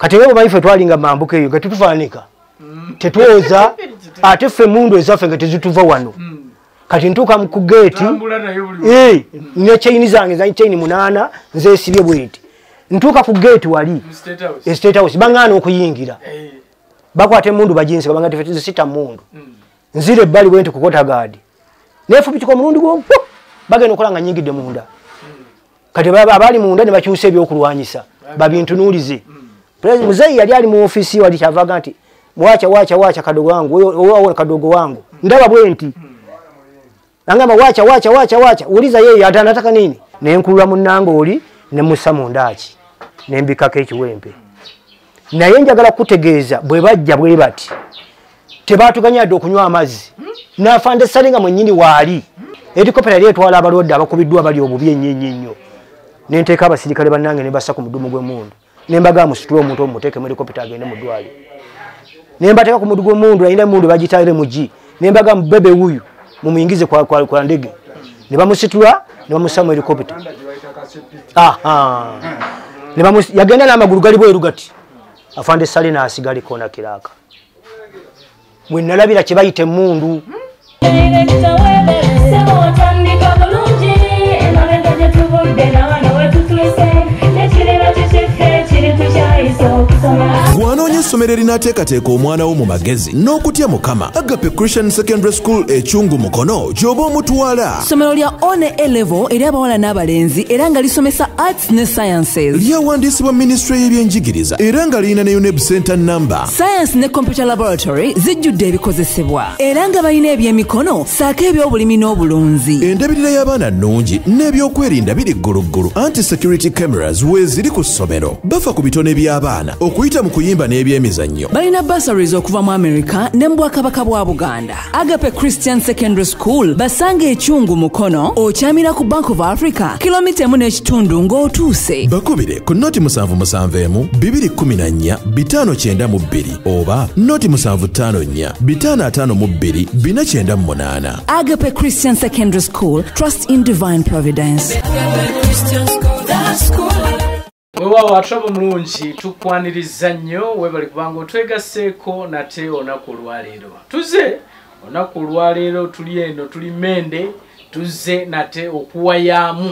kati leo baife twalinga mambuke eyo kati tufanika tetwoza ate ffe mundu ezaffe nga tezituva wano kati ntuka ku gate ne chain zange za chain 8 nze sibye bweti ntuka ku gate wali state house bangana okuyingira bakwate mundu bajinsi babanga tifetize sita mundu nzire bali bwenti kukota gadi nefu bitiko mundu go bageno okolanga nyingide munda kati baba abali munda ne bakyuse byo okulwanyisa babintunulize president muzei yali ali mu office wali chavaga nti wacha kadogo wangu wewe kadogo wangu ndaba bwenti angama wacha uliza yeye atanataka nini nenkulwa munango oli ne musamu ndachi nembikako ekiwempe naye njagala kutegeeza bwe bajja bwe bati tebatuganyadde okunywa amazzi nafande salinga mwennyini waali helikopera yali etwala abalwadde abakubiddwa bali obubi ennyo nenteeka abasirikale bannange ne bassa ku mudumu gw'emundu nembaga musitule omuntu omuteeke mu helikopera agende mu ddwaliro nembateeka ku mudumu gw'emundu ayina emundu bagitayire mugi nembaga mubebe wuyu mumuyingize kwa ndege ne bamusitula ne bamussa mu helikopera yagenda n'amagulu gali bweru gati afande Salina asigale kona kiraka mwe nalabira kye bayite mundu Wanonye somero erinateekateeka omwana wo mu magezi n'okutya Mukama. Agape Christian Secondary School Echungu Mukono gy'oba omutwala. Somero lya one A-level eri abawala n'abalenzi era nga lisomesa arts ne sciences. Lyawandiisibwa Ministry y'ebyenjigiriza era nga lirina ne UNEB Center number. Science ne computer laboratory zijjudde ebikozesebwa era nga balina ebyemikono saako eby'obulimi n'obulunzi. Endabirira y'abaana nnungi n'ebyokwerinda biri gguluggulu. Anti-security cameras weeziri ku ssomero. Bafa ku bitone by'abaana okuyita mu kuyimba n'ebyemizannyo. Balina bursaries okuva mu America ne mu Bwakabaka bwa Buganda. Agape Christian Secondary School basanga Echungu Mukono okyamira ku Bank of Africa kilomita 1.5 ng'otuuse. Bakubire ku noti 771 214 592 oba noti 754 552 498. Agape Christian Secondary School, trust in divine providence. Wewa atrabo mulungi tukwaniriza nnyo webali kubanga otwegaseeko nate onaku olwaleero. Tuze onaku olwaleero tuli eno tuli mende tuze nate okuwayaamu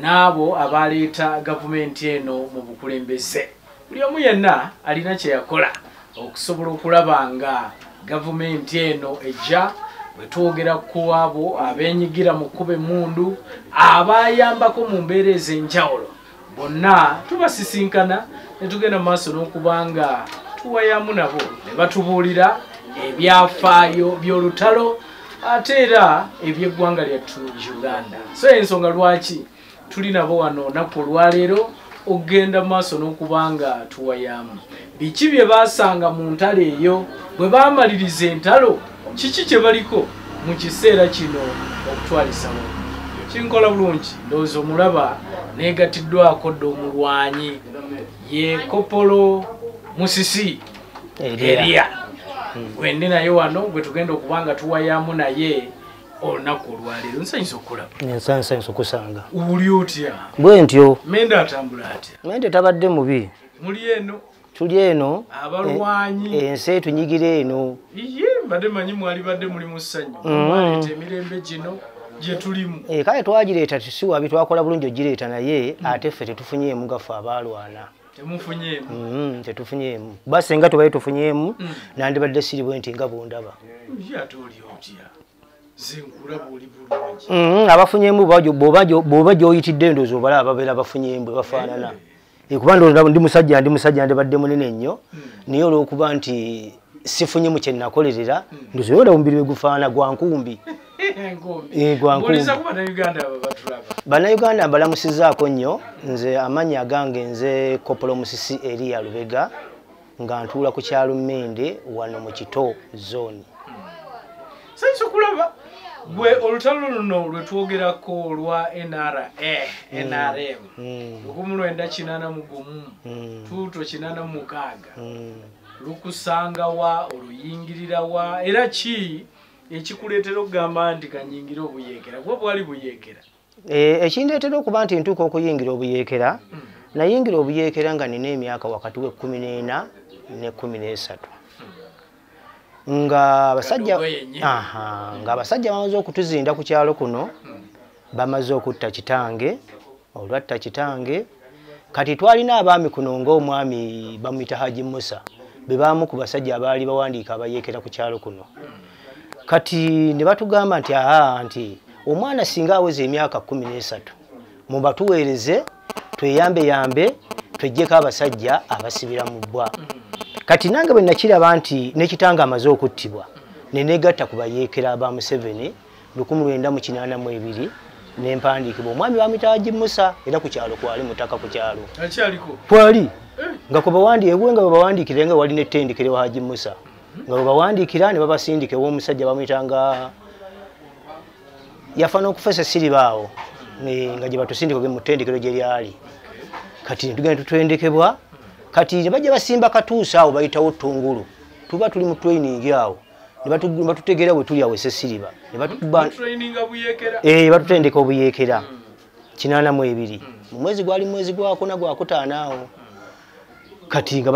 n'abo abaleeta gavumenti eno mu bukulembeze. Buli omu yenna alina kye yakola okusobola okulaba nga gavumenti eno ejja bwe twogera ku abo abeenyigira mu kkubo emmundu abayambako mu mbeera ez'enjawulo. Bonna tubasisinkana ne tugenda mu maaso n'okubanga tuwayamu nabo ne batubuulira ebyafaayo by'olutalo ate era eby'eggwanga lyattu Uganda. So ensonga lwaki tuli nabo wano onaku olwaleero okugenda mu maaso n'okubanga tuwayamu. Biki bye baasanga mu ntalo eyo bwe baamaliriza entalo kiki kye baliko mu kiseera kino okutwalisawo. Kinkola bulungi ndowooza omulaba negatiddwako dda omulwanyi ye Kopolo Musisi Eria gwende naye wano gwe tugenda okubanga tuwayamu naye olunaku olwaleero. Nsanyusa okulaba. Nsanyusa okusanga. Uli otya? Bwe ntyo. Mende atambula atya? Mende tabadde mubi. Muli eno? Tuli eno. Abalwanyi. Ensi tunyigira eno. Iye mbadde manyi mwali badde muli mu ssanyu. Mwaleeta emirembe gino gye tulimu. Kale twagireeta tusiwabi twakola bulungi ogireeta naye ate ffe tetufunyeemu gafe abaalwana. Temufunyeemu? Tetufunyeemu. Basi senga tubaye tufunyeemu nandibadde siri bwe nti nga bundaba. Ate oli otya? Zenkulaba oli bulungi. Abafunyeemu bw'oba gy'oyitidde ndowooza obalaba babeera bafunyeemu bwe bafaanana. Kuba ndowooza ndi musajja ndibadde munene nnyo naye olw'okuba nti sifunyeemu kye nnakolerera ndowooza oyola omubiri we gufaana gwa nkumbi. Bannayuganda mbalamusizaako nnyo. Nze amannya agange nze Kopolo Musisi Eria Lubega nga ntuula ku kyalo Mende wano mu Kito zone. Sanyusa okulaba gwe olutalo luno lwe twogerako olwa NRM 1981 tuuto 86 lukusanga wa oluyingirira wa era ki ekikuleetera okugamba nti kanyingira obuyeekera gwe bwali buyeekera? Ekindeetera okuba nti ntuuka okuyingira obuyeekera nayingira obuyeekera nga nina emyaka wakati we 14 ne 13 nga abasajja bamaze okutuzinda ku kyalo kuno bamaze okutta kitange olwatta kitange kati twalina abaami kuno ng'omwami bamuyita Haji Musa be bamu ku basajja abaali bawandiika abayeekera ku kyalo kuno kati ne batugamba nti nti omwana singa aweze emyaka 13 mubatuweereze tweyambe twejjeko abasajja abasibira mu bbwa kati nange bwe nakiraba nti n'ekitanga amaze okuttibwa ne negatta ku bayeekera aba Museveni 1982 nempandiikibwa omwami bamuyita Haji Musa era ku kyalo kwali mutaka ku kyalo kwali nga nga babawandiikira nga wali n'ettendekero wa Haji Musa nga babawandiikira ne babasindika ew'omusajja bamuyitanga yafana okufesa siribaawo nga gye batusindika mu ttendekero gye lyali kati tugenda tutendekebwa kati ne bajja basimba katuusa awo bayitawo ttungulu tuba tuli mu training awo ne batutegeera bwe tuli awo esesiriba ne batutendeka obuyeekera 82 mu mwezi gwali mwezi gwakuna gwakutaano awo kati nga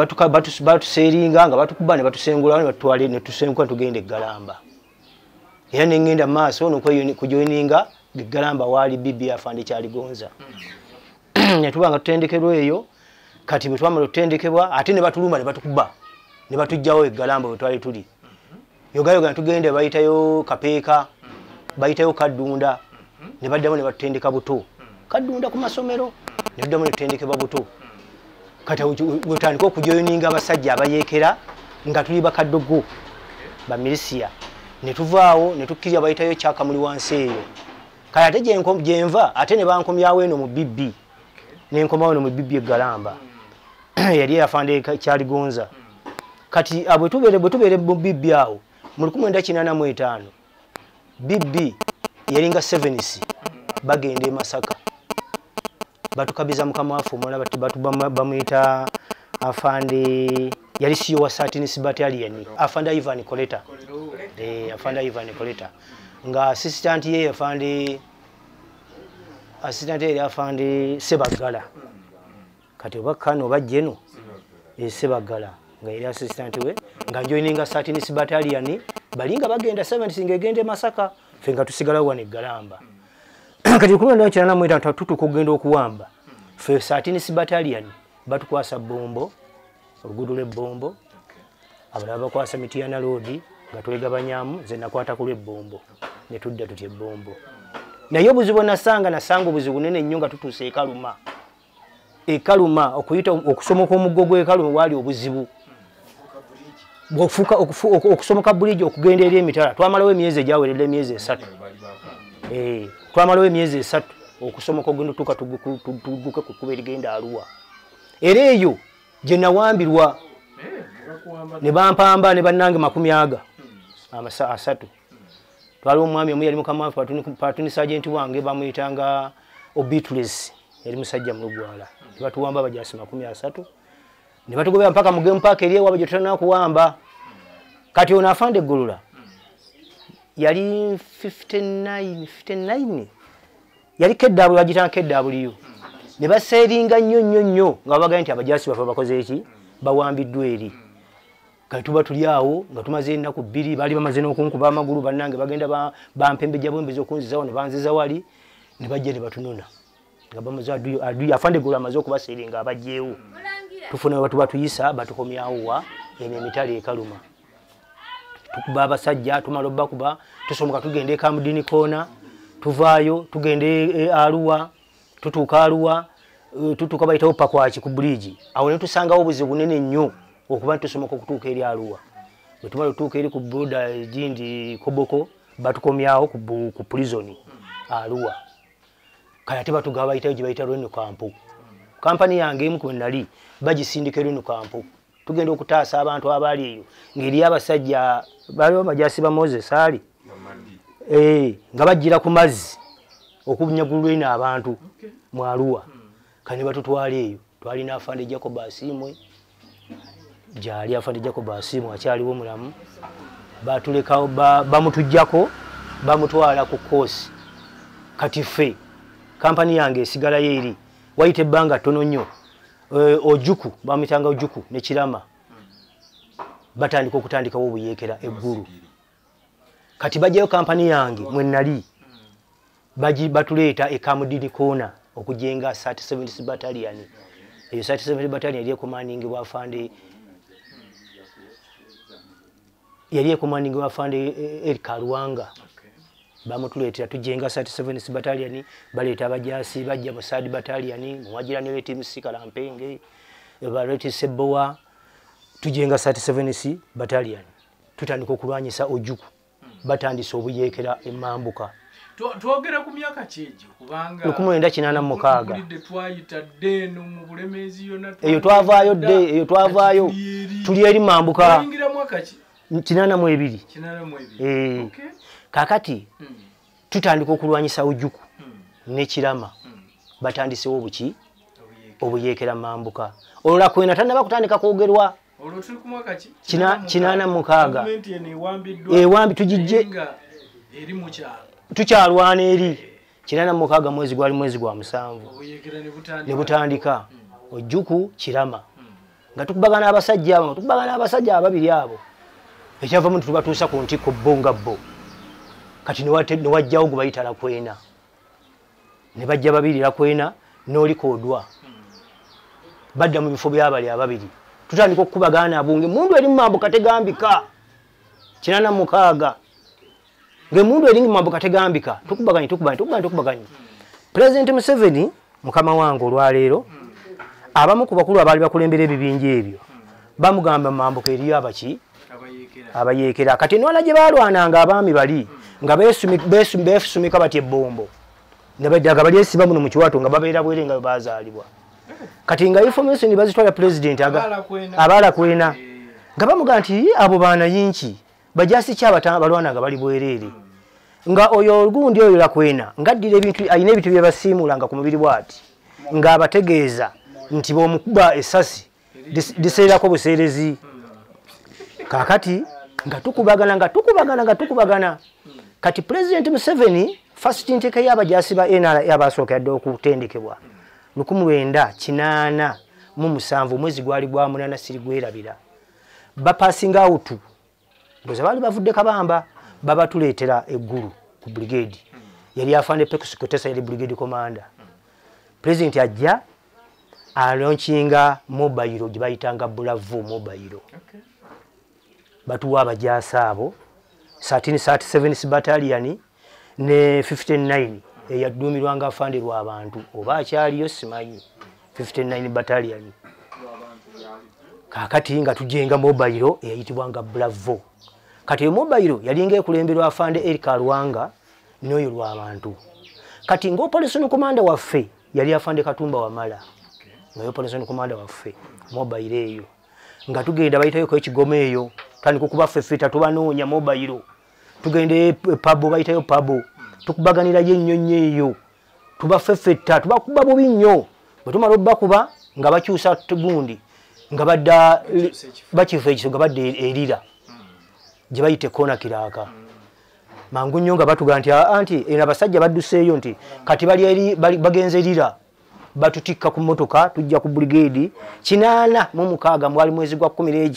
batuseeringa nga batukuba ne batusengula ne batutwala ne tusenguka tugenda Galamba era ne ngenda maaso kujoininga Galamba wali bibi afande Kyaligonza ne tubanga tutendekerwa eyo kati bwe twamala tutendekebwa ate ne batuluma ne batukuba ne batujjawo Galamba bwe twali tuli yogayoga tugende bayitayo Kapeeka bayitayo Kaddunda ne baddamu ne batutendeka buto Kaddunda ku masomero ne tuddamu ne tutendekebwa buto kati bwetandika okujoininga abasajja abayeekera nga tuli bakaddogo bamilisiya ne tuvaawo ne tukkirira bayitayo Kyakamuli wansi eyo kati ate gyenva ate ne bankomyawo eno mu bibbi nenkomawo eno mu bibbi Galamba yali yafande Kyaligonza kati bwe tubeere mu bibbi awo mu 1985 bibbi yalinga 7s bagenda Masaka batukabiza mukama wafu omwana bamuyita afande yali siyo wa 13 battalion afande Ivan Koleta afande Ivan Koleta nga assistant ye afande Sebagala kati obakano bajjeno Sebagala nga yali assistant we nga joininga 13 battalion balinga bagenda 7 ngegende Masaka fenga tusigala wane Galamba kati kulonda cyana mwita tutuko kugenda okuwamba fe 13 battalion batukwasa bombo olugudule bombo abalaba kwasa Mitiana Road nga twegabanyamu ze nakwata kule bombo ne tudda tutye bombo nayo buzibu nasanga obuzibu nene nnyo nga tutuse ekaluma okuyita okusomoka omuggogo ekaluma wali obuzibu okusomoka bridge okugenda eri emitala twamalawo emyezi egyawerera emyezi 3 twamalawo emyezi 3 okusomoka ogenda tuka tuguka kukuba erigenda Arua era eyo gye nawambirwa ne bampamba ne bannange 10 3 twali omwami omu yali mukama patuni sergeant wange bamuyitanga Obitules yali musajja mulugwala batuwamba abajasi 3 ne batugobera mpaka mu game park eriye wabye tutana kuwamba kati ona afande Gulula yali 59 yali keddabu wajitana keddabu ne baseringa nnyo nga bagamba nti abajasi bafa bakoze eki bawambiddwa eri kati tuba tuli awo nga tumaze ennaku 2 bali bamaze n'okunkuba amagulu bannange bagenda bampembejja bwembezi okunzizawo ne banziza wali ne bajja ne batunona nga bamaze adu afande Gulula amaze okubaseringa abajjeewo tufuna watu batuyisa batukomyawo wa ene mitali ekaluma tukuba abasajja tumalo bakuba tusomoka tugende Kamudini kona tuvaayo tugende Arua tutuka Arua tutuka bayitawo Pakwaki ku bridge awo ne tusangawo obuzibu bunene nnyo okuba tusomoka okutuuka eri Arua bwe tumala tutuuka eri ku border Jindi Koboko batukomyawo ku prison Arua kaya ate batugaba bayitayo gye bayita Rweno Kampu kampani yange emu kwe nali bagisindika Rweno Kampu tugenda okutaasa abantu abali eyo ngeri abasajja bali bajasi ba Moses ali nga bajjira ku mazzi okubunyagulwa abantu mu Arua kani batutwala eyo twalina afande Jacob Asimwe jali afande Jacob Asimwe akyaliwo mulamu batulekawo bamutujjako bamutwala ku course kati fe kampani yange esigala yeri waite banga tono nnyo Ojuku bamitanga Ojuku ne Kirama batandika okutandikawo obuyeekera eggulu kati bajjayo kampani yange mwe nali batuleeta ekamudini koona okujenga 37th battalion eyo 37th battalion yali ekomandingibwa afande Erika Luwanga bamutuleetera tujenga 37th battalion baleeta abajasi bajja mu 3rd battalion muwajira ne team Sikalampenge baleti Sebowa tujenga 37th battalion tutandika okulwanyisa Ojuku batandise obuyeekera emambuka twogera ku myaka kyejo kubanga 1986 twayita deno mu bulemezi yona eyo twavaayo tuli eri mambuka ingira mwaka ki 82 okay kakati tutandika okulwanyisa Ojuku ne Kirama batandisewo obuki obuyeekera mambuka olula kwena tanaba kutandika kwogerwa olwo tuli ku mwaka ki 86 ewambi tujijje eri mu kyalo tukyalwana eri 86 mwezi gwali mwezi gwa 7 ne butandika Ojuku Kirama nga tukubagana abasajja ababiri abo ekyava mu tubatuusa ku ntiko bonga bo kati ne wajjawo gubayita Lakwena ne bajja babiri Lakwena n'olikodwa badda mu bifo by'abali ababiri tutandika okukubagana abunge mundu eri mambuka tegambika 86 mundu eri mambuka tegambika tukubaganye President Museveni mukama wange olwaleero abamu ku bakulu abali bakulembera ebibinja ebyo bamugamba mambuka eri abaki abayeekera kati nwana gye balwananga abaami bali nga besumika bati ebbombo ne bajjaga bali esiba muno mu kiwato nga babeera bwere nga bazaalibwa kati nga information bazitwala president abala kwena nga bamuga nti abo baana yinki bajasi kyabata balwananga bali bwereere nga oyo ogundi oyo Lakwena ngaddira ebintu ayina ebintu bye basiimulanga ku mubiri bwati nga abategeeza nti bomukuba esasi diseerako buseerezi kakati nga tukubagana kati President Museveni first intake y'abajasi ba NRA yabasookedde okutendekebwa 1987 mwezi gwali gwa 8 sirigwerabira passing out ngoza bali bavudde Kabamba babatuleetera eggulu ku brigade yali afande Pekusikotesa yali brigade commander president ajja alaunchinga mobile gye bayitanga Bravo mobile batuwa abajasa abo 37th battalion ne 59 eyadumirwanga afandirwa abantu oba akyaliyo simanyi 59 battalion kakati nga tujenga mobile eyayitibwanga Bravo kati mobile yalinga ekulemberwa afande Erika Luwanga noyo lwa abantu kati ngo operation commander waffe yali afande Katumba Wamala noyo operation commander waffe mobile eyo nga tugenda bayitayo ko ekigome eyo tani kukuba fefeta tubanoonya mobile tugende pabo bayitayo pabo tukubaganira ye nnyonnyo eyo tubafefeta tubakuba bubi nnyo bwetumala obbakuba nga bakyusa tugundi nga badda bakifa ekiso nga badde erira gye bayite kona kiraka mangu nnyo nga batuga nti anti ena basajja badduseeyo nti kati bagenze erira batutikka ku motoka tujja ku brigade 86 mwali mwezi gwa 10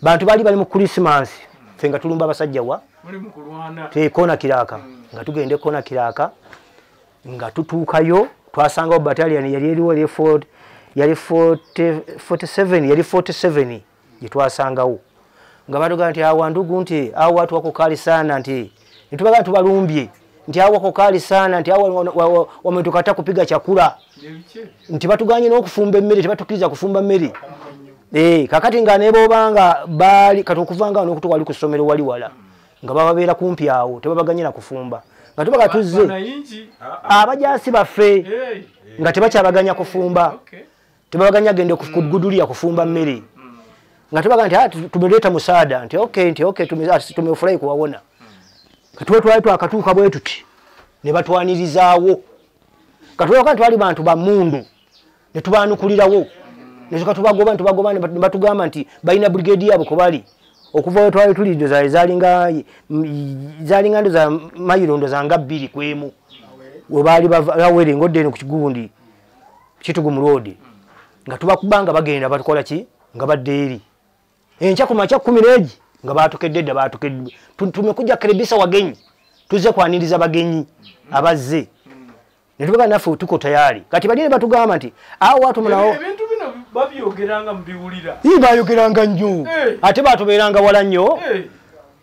bantu bali mu Christmas fenga tulumba basajja wa muri mukulwana kona kiraka nga tugende kona kiraka nga tutuukayo twasanga battalion yali eriwo yali 47 yitwasangawo nga batuga nti awo ndugu nti awo watu wako kali sana nti nitubaga tubalumbye nti awo wako kali sana nti awo wametukata kupiga chakula nti batuganye n'okufumba emmere tebatukiriza kufumba mmere kakati nga nebo banga bali katokuvanga n'okutu wali ku ssomero wali wala nga bababeera kumpi awo tebabaganyira kufumba nga tubaga tuzze abajasi baffe nga tebakyabaganya kufumba tebabaganya gende kugudulya kufumba mmere nga tubaga nti tumeleta musaada nti okay tumefurahi kuwaona katuwe twali twakatuuka bwe tuti ne batwanirizaawo katuwe kandi twali bantu ba mundu ne tubanukulirawo ne tubagoba ne batugamba nti balina brigade yabo ko bali okuva twali tuli ndo zalinga ndo za mayirondo zanga 2 kwemu we bali bawere ngodde ku kigundi kitugu mu road nga tubakubanga bagenda batukola ki nga badde eri enkya ku makya 10 nga batukedde dda batukedde tumekuja kerebisa wagenyi tuze kwaniriza bagenyi abazze ne tubaga naffe tuko tayari kati badine batugamba nti awo watu munao ebintu bino babyogeranga mbiwulira bayogeranga nnyo ate batubeeranga wala nnyo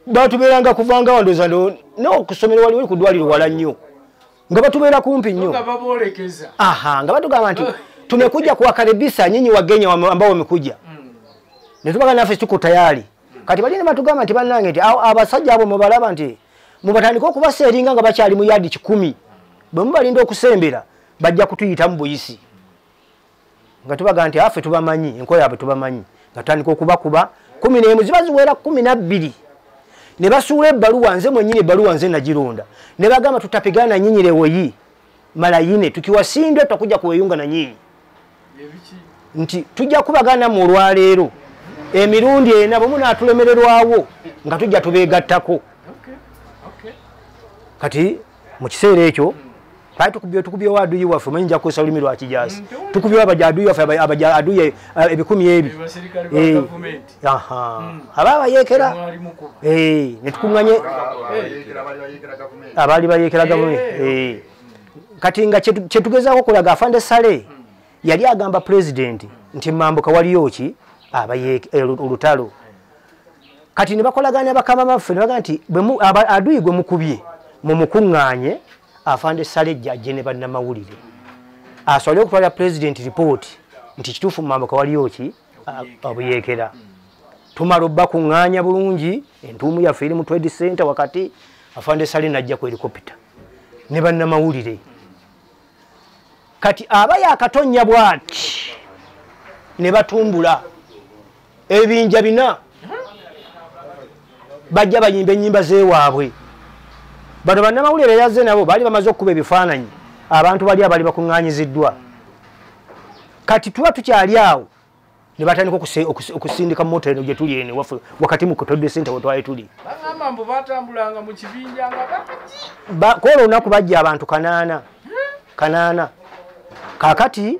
batubeeranga kuvanga wandoza no kusomero wali ku ddwaliro wala nnyo nga batubeera kumpi nnyo nga babolekeza nga batugamba nti tumekuja kuwakaribisha nyinyi wageni ambao wamekuja ne tubaga naffe tuko tayari kati badine batugamba nti bannange nti abasajja abo mubalaba nti mubatandika okubaseeringa nga bakyali mu yadi 10 bwe mubalinda okusembera bajja kutuyita mu buyisi nga tubaga nti affe tubamanyi enkola yabwe tubamanyi nga tutandika okubakuba 11 ziba ziwera 12 ne basuula ebbaluwa nze mwennyini ebbaluwa nze nagironda ne bagamba tutapigana nyinyi lewoyi malayine tukiwasindwe tutakuja kuweyunga na nyinyi nti tujja kubagana mu olwaleero emirundi ena bwe munaatulemererwawo nga tujja tubeegattako kati mu kiseera ekyo tukubyewo aduyi waffe manyi nja kukozesa olulimi lwa kijaasi tukubyewo abajaduyi waffe abajaduyi 10 aba abayeekera ne tukuŋŋanye abaali bayeekera gavumenti kati nga kyetugezaako okulaga Afande Sale yali agamba pulezidenti nti Mambuka waliyo ki olutalo kati ne bakolaganya bakama baffe ne bagamba nti aduyi gwe mukubye mumukuŋŋaanye Afande Sale jjajje ne bannamawulire aswale okutwala president report nti kituufu Mambuka waliyo ki abuyeekera tumala obbakuŋŋaanya bulungi entuumu yaffe eri mu Trade Center wakati Afande Sale najja ku helicopter ne bannamawulire kati aba yakatonnya bwati ne batumbula ebinja bina bajja bayimba ennyimba zeewaabwe bano bannamawulire yazze nabo baali bamaze okukuba ebifaananyi abantu bali abali bakuŋŋaanyiziddwa kati tuba tukyali awo ne batandika okusindika mmoto eno gye tuli ene waffe wakati mu Trade Center we twali tuli bagamba mbu batambulanga mu kibinja nga kola olunaku bajja abantu 8 kakati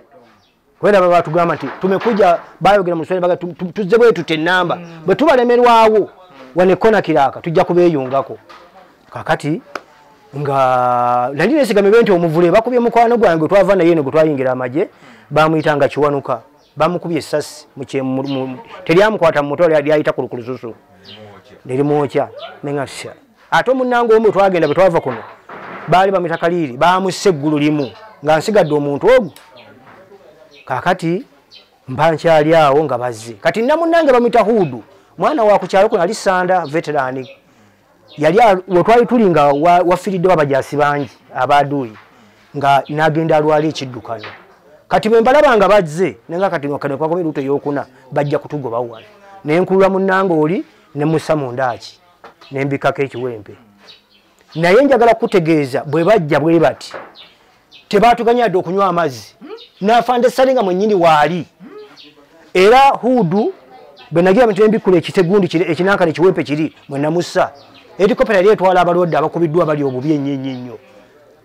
wera baba batugamba nti tumekuja bayogera mu Swahili baga tuzze bwe tutennamba bwe tubalemerwawo wanekona kiraka tujja kubeeyungako kakati nga nali nesigamye nti omuvule bakubye mukwano gwange twava naye ne gutwayingira amaje bamuyitanga Kiwanuka bamukubye essasi teryamukwata mu mutole yayita ku lukulususu nerimwokya nengasha ate omunnango omu twagenda bwe twava kuno baali bamuyita Kaliri bamusse eggulu limu nga nsigadde omuntu ogwo kakati mba nkyali awo nga bazze kati namunnange bamuyita Hudu mwana wa kukyalo kuno ali Sanda veteran yali wetwali tuli nga wafiridde abajaasi bangi abaduyi nga nagenda alwali ekiddukano kati bwe mbalaba nga bazze nenga kati nokane kwakobe luto yokuna bajja kutugoba wano nenkulula munnange oli ne musa mundaki nembikako ekiwempe naye njagala kutegeeza bwe bajja bwe bati tebatuganyadde okunywa amazzi n'Afande Sale nga mwennyini waali era Hudu bwe nagira bintu embikula ekitegundi ekinankana ekiwempe kiri mwe namussa helikopera yali etwala abalwadde abakubiddwa bali obubi ennyo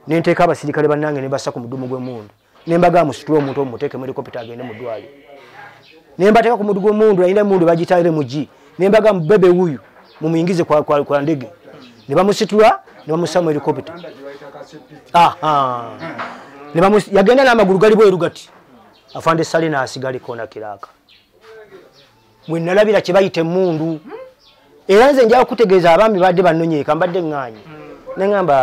nenteeka abasirikale bannange ne bassa ku mudumu gw'emmundu ne mbaga musitule omuntu omuteeke mu helikopera agende mu ddwaliro ne mbateeka ku mudumu gw'emmundu ayina emmundu bagitayire mugi ne mbaga mubebe wuyu mumuyingize kwa ndege ne bamusitula ne bamussa mu helikopera yagenda n'amagulu gali bweru gati Afande Sale n'asigala kona kiraka mwe nalabira kye bayita emmundu era nze njala kutegeeza abaami badde bannonyeeka mbadde ŋŋaanyi ne ŋŋamba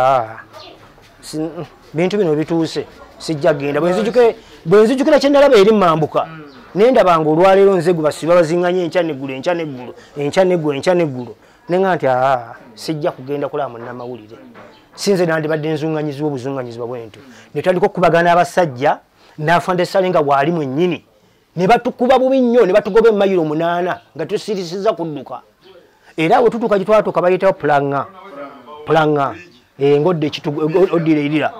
bintu bino bituuse sijja genda bwe nzijukira kye nalaba eri Mambuka ne ndabanga olwaleero nze basiba baziŋŋanye enkya n'eggulu ne ŋŋamba nti sijja kugenda kulaba munnamawulire sinze nandibadde nzuŋŋanyizibwa obuzuŋŋanyizibwa bwentyo ne tutandika okukubagana abasajja n'Afande Sale nga bwali mwennyini ne batukuba bubi nnyo ne batugoba emayiro 8 nga tusirisiza kudduka era we tutuuka gye twatuuka bayitawo pulanga ngodde oddire erira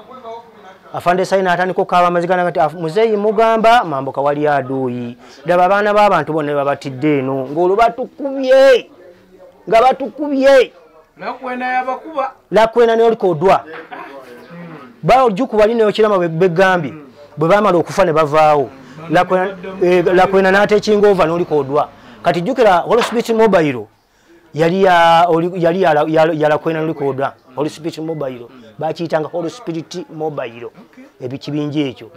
Afande Sale n'atandika okukaaba amazigana kati muzeeyi mugamba Mambuka wali aduuyi ddaba abaana b'abantu bonna ne babatidde eno ng'olwo batukubye lakwena neolikodwa baojuku bali neokirama begambye bwe bamala okufa ne bavaawo lakwena nate chingova noli kodwa kati jukira Hospital Mobile yali lakwena noli kodwa Hospital Mobile bachitanga Hospital Mobile ebikibinje ekyo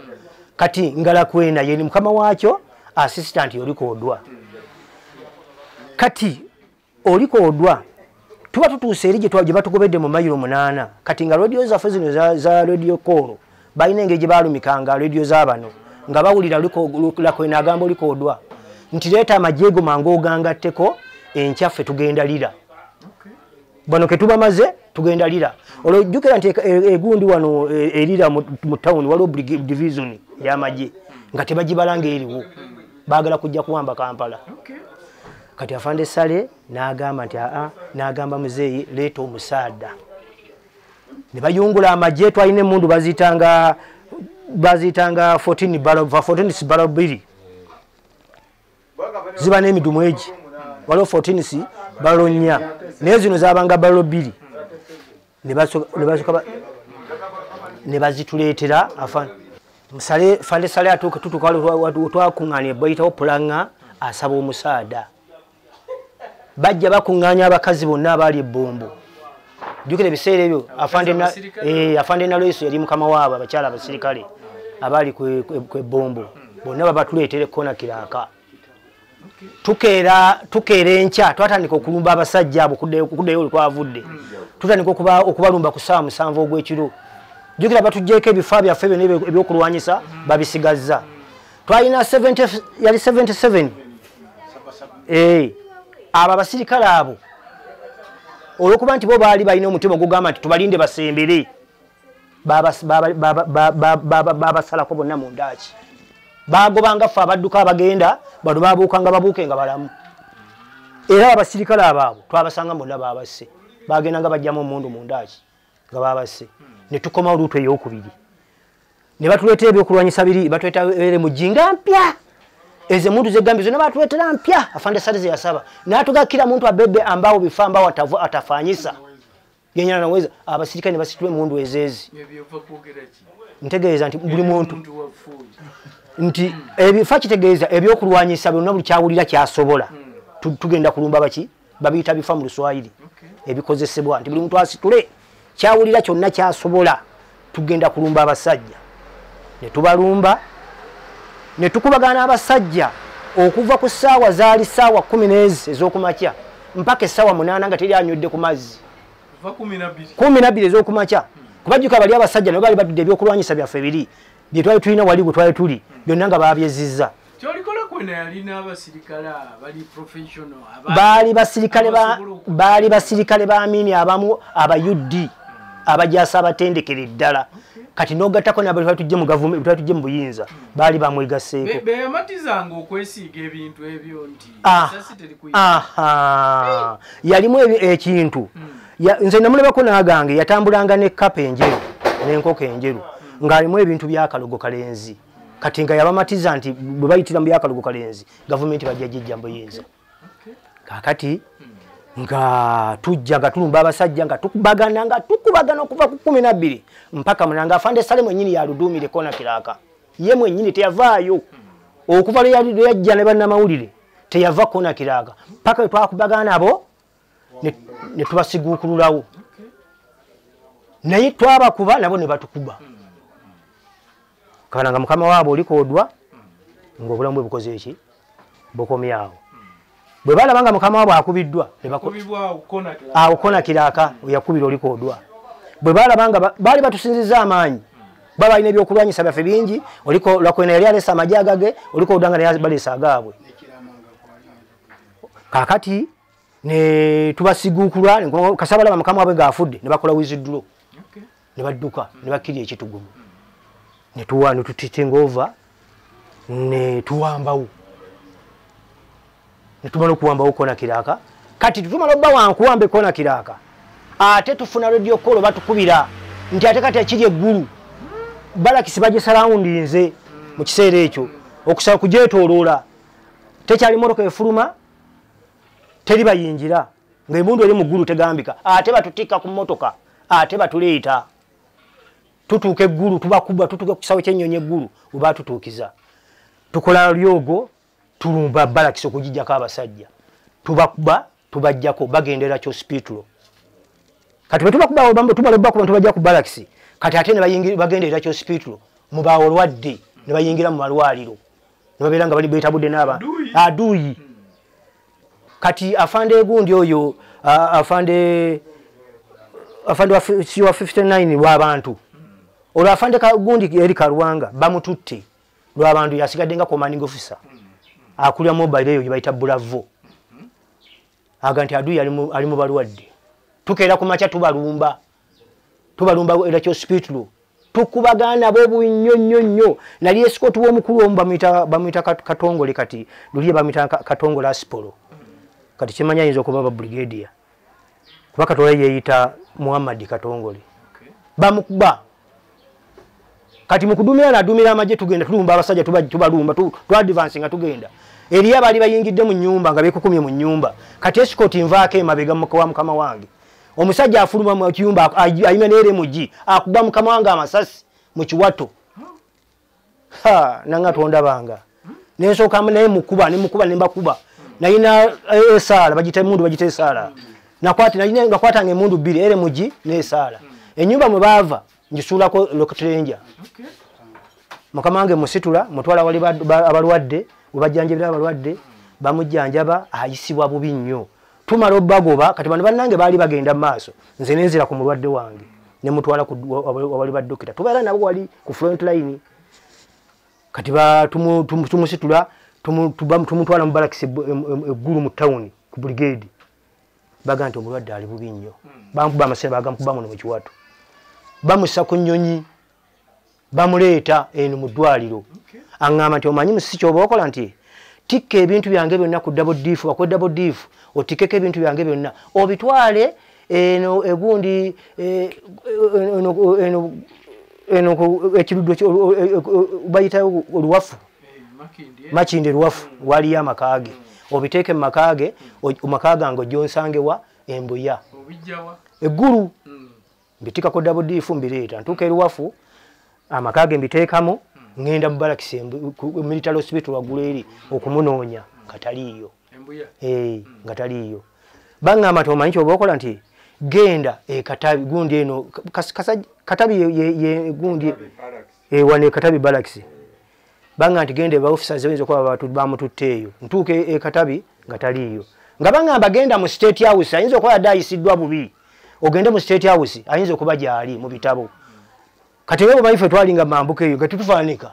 kati ngala kwena yeni mukama wacho assistant yoli kodwa kati oli kodwa tuba tutuse erije twaje batugobedde mu mayiro 8 kati nga radio zaffe zino za radio call bayina engeri balumikanga radio zabano nga bawulira lakwena agamba oli kodwa nti leta amajego mango ogangatteko enkyaffe tugenda lira bano ketuba maze tugenda lira olojjukira nti egundi wano erira mu town waliwo division y'amagye nga tebagibalanga eriwo baagala kujja kuwamba Kampala kati afande Sale n'agamba nti n'agamba muzeeyi leeta omusaada ne bayungula amagye twalina emundu bazitanga 14 balo 2 ziba n'emidumu egi waliwo 14 balo 4 naye zino zabanga balo 2 ne bazituleetera afande Sale atuuke tutuuka twakuŋŋaanya bayitawo pulanga asaba omusaada bajja bakuŋŋaanya abakazi bonna abaali ebbombo jukira ebiseera ebyo afande Naloiso yali mukama waabo abakyala abasirikale abaali kw'ebbombo bonna babatuleetera ekkona kiraaka tukeera enkya twatandika okulumba abasajja abo kuddayo olutwavudde tutandika okubalumba ku ssaawa 7 ogw'ekiro jukira batugjeeko ebifaa byaffe byonna ebyokulwanyisa babisigazza twalina 77 abo abasirikale abo olwokuba nti bo baali balina omutima ogugamba nti tubalinde basembere babasalako bonna mu ndaaki bagobanga ffe abadduka abagenda bano babuukanga babuuke nga balamu era abasirikale abo twabasanga bonna babasse bagendanga bajjamu omundu mu ndaaki nga babasse ne tukoma oluutu ey'okubiri ne batuleetera ebyokulwanyisa biri batuleetera mujinga mpya ezo muntu zegambye zonna batuleetera mpya afande Sale ze yasaba n'atuga kila muntu abebe ambao vifaa ambao atafanyisa yenyana naweza abasirikale ne basitule mundu ezezi ntegeeza nti buli muntu nti ebifaa kitegeeza ebyokulwanyisa byonna buli kyawulira kyasobola tugenda kulumba baki babiyita bifa mu Luswayiri ebikozesebwa nti buli muntu asitule kyawulira kyonna kyasobola tugenda kulumba abasajja ne tubalumba ne tukubagana abasajja okuva ku ssaawa zaali ssaawa 10 ez'okumakya mpaka essaawa 8 nga teri anywedde ku mazzi 12 ez'okumakya kubajjuka bali abasajja nabo bali badudde ebyokulwanyisa byaffe biri bye twali tulina wali bwe twali tuli byonna nga baabyezizza baali basirikale ba amini abamu abayuddi abajasa abatendekere ddala kati nogattako nabo twatujje mu government twatujje mu buyinza baali bamwegaseeko beyamatizanga okwesiiga ebintu ebyo nti yalimu ekintu nze namulabako n'agange yatambulanga ne kapa enjeru n'enkoko enjeru ng'alimu ebintu byakalogo kalenzi kati nga yabamatiza nti bwe bayitira mu byakalogo kalenzi gavumenti bajja jjejja mu buyinza kakati nga tujja nga tulumba abasajja nga tukubagana okuva ku 12 mpaka munanga afande Sale mwennyini yaludumire kona kiraaka ye mwennyini teyavaayo okuva lwe yajja ne bannamawulire teyava kona kiraaka mpaka twakubagana abo ne tubasiguukululawo naye twabakuba nabo ne batukuba kana nga mukama waabo olikodwa ng'obulamu bwe bukoze eki bukomyawo bwe balabanga mukama waabo akubiddwa kona kiraaka yakubira olikodwa bwe balabanga baali batusinziza amaanyi babalina ebyokulwanyisa byaffe bingi oliko lakwena yali alesa amagye agage olikodwa nga naye balesa agaabwe kakati ne tubasiguukula kasaba balaba mukama waabwe ng'afudde ne bakola wiziddulo ne badduka ne bakkirya ekitugumu ne tutitenga ova ne tuwambawo ne tumala okuwambawo kona kiraaka kati tutumala obba wankuwambe kona kiraaka ate tufuna radio call batukubira nti ate kati akiri eggulu balakisi bagisalawundinze mu kiseera ekyo okusaba kugyetooloola tekyali motoka efuluma teri bayingira ng'emundu eri mu ggulu tegambika ate batutikka ku motoka ate batuleeta tutuuka eggulu tubakuba tutuuka ku kisawo ky'ennyonyi eggulu oba tutuukiza tukola lyogo tulumba barracks okujijjako abasajja tubakuba tubajjako bagendera kyo hospital kati bwe tubakuba tubalobba ku bantu bajja ku barracks kati ate ne bayingira bagendera kyo hospital mu bawolwadde ne bayingira mu malwaliro ne babeera nga bali beetabudde n'aba aduyi kati afande gundi oyo afande wa 59 w'abantu olwo afande gundi eri Kalwanga bamututte lw'abantu yasigadde nga commanding officer akulira mobile eyo bayita Bravo aga nti aduyi ali mu balwadde tukeera ku makya tubalumba era kyo hospital tukubagana bobu nnyonnyo nali escort w'omukulu omu bamuyita Katongole kati luliye bamuyita Katongole Aspolo kati kimanya yinza okuba ba brigadier kuba Katola yeeyita Muhammad Katongole bamukuba kati mukudumira nadumira amaje tugenda tulumba abasajja tubalumba tu advance nga tugenda eri abali bayingidde mu nyumba nga bekukumye mu nyumba kati escort invaake mabega mukwa mukama wange omusajja afuluma mu kyumba ayime nere muji akuba mukama wange amasasi mu kiwato nanga tonda banga nensoka naye mukuba nembakuba nayina esala bagite mundu bagite esala nakwati nayina ngakwata ngemundu bili ere muji nesala enyumba mwe bava njisulako lokutrenja mukama wange musitula mutwala wali abalwadde ubajjanjabira abalwadde bamujjanjaba ayisibwa bubi nnyo tumala obagoba kati bano bannange baali bagenda maaso nze nenzira ku mulwadde wange ne mutwala ku wali ba dokita tubeera nabo wali ku front line kati tumusitula tumutwala mu barracks eggulu mu town ku brigade baga nti omulwadde ali bubi nnyo bamukuba amasebe bagamukuba muno mu kiwato bamussa ku nnyonyi bamuleeta eno mu ddwaliro aŋŋamba nti omanyi musisi kyoba okola nti tikka ebintu byange byonna ku double diff double diff otikeko ebintu byange byonna obitwale eno egundi eno ekiruddo bayita oluwafu makinde luwafu waliyo amakage obiteeke mu makage omakaga ngo jonsangewa embuya eggulu mbitikako double diff mbireeta ntuuka eruwafu amakage mbiteekamo ngenda mu barracks military hospital waggulu eri okumunoonya kataliyo nga taliyo baŋŋamba nti omanyi kyoba okola nti genda Katabi gundi eno Katabi ye gundi wane Katabi barracks baŋŋamba nti genda ba officers oyinza okuba bamututte eyo ntuuke Katabi nga taliyo nga baŋŋamba genda mu state house ayinza okuba yadde ayisiddwa bubi ogende mu state house ayinza okuba gyali mu bitabo kati wewe baife twalinga mambuka eyo nga tutufaanika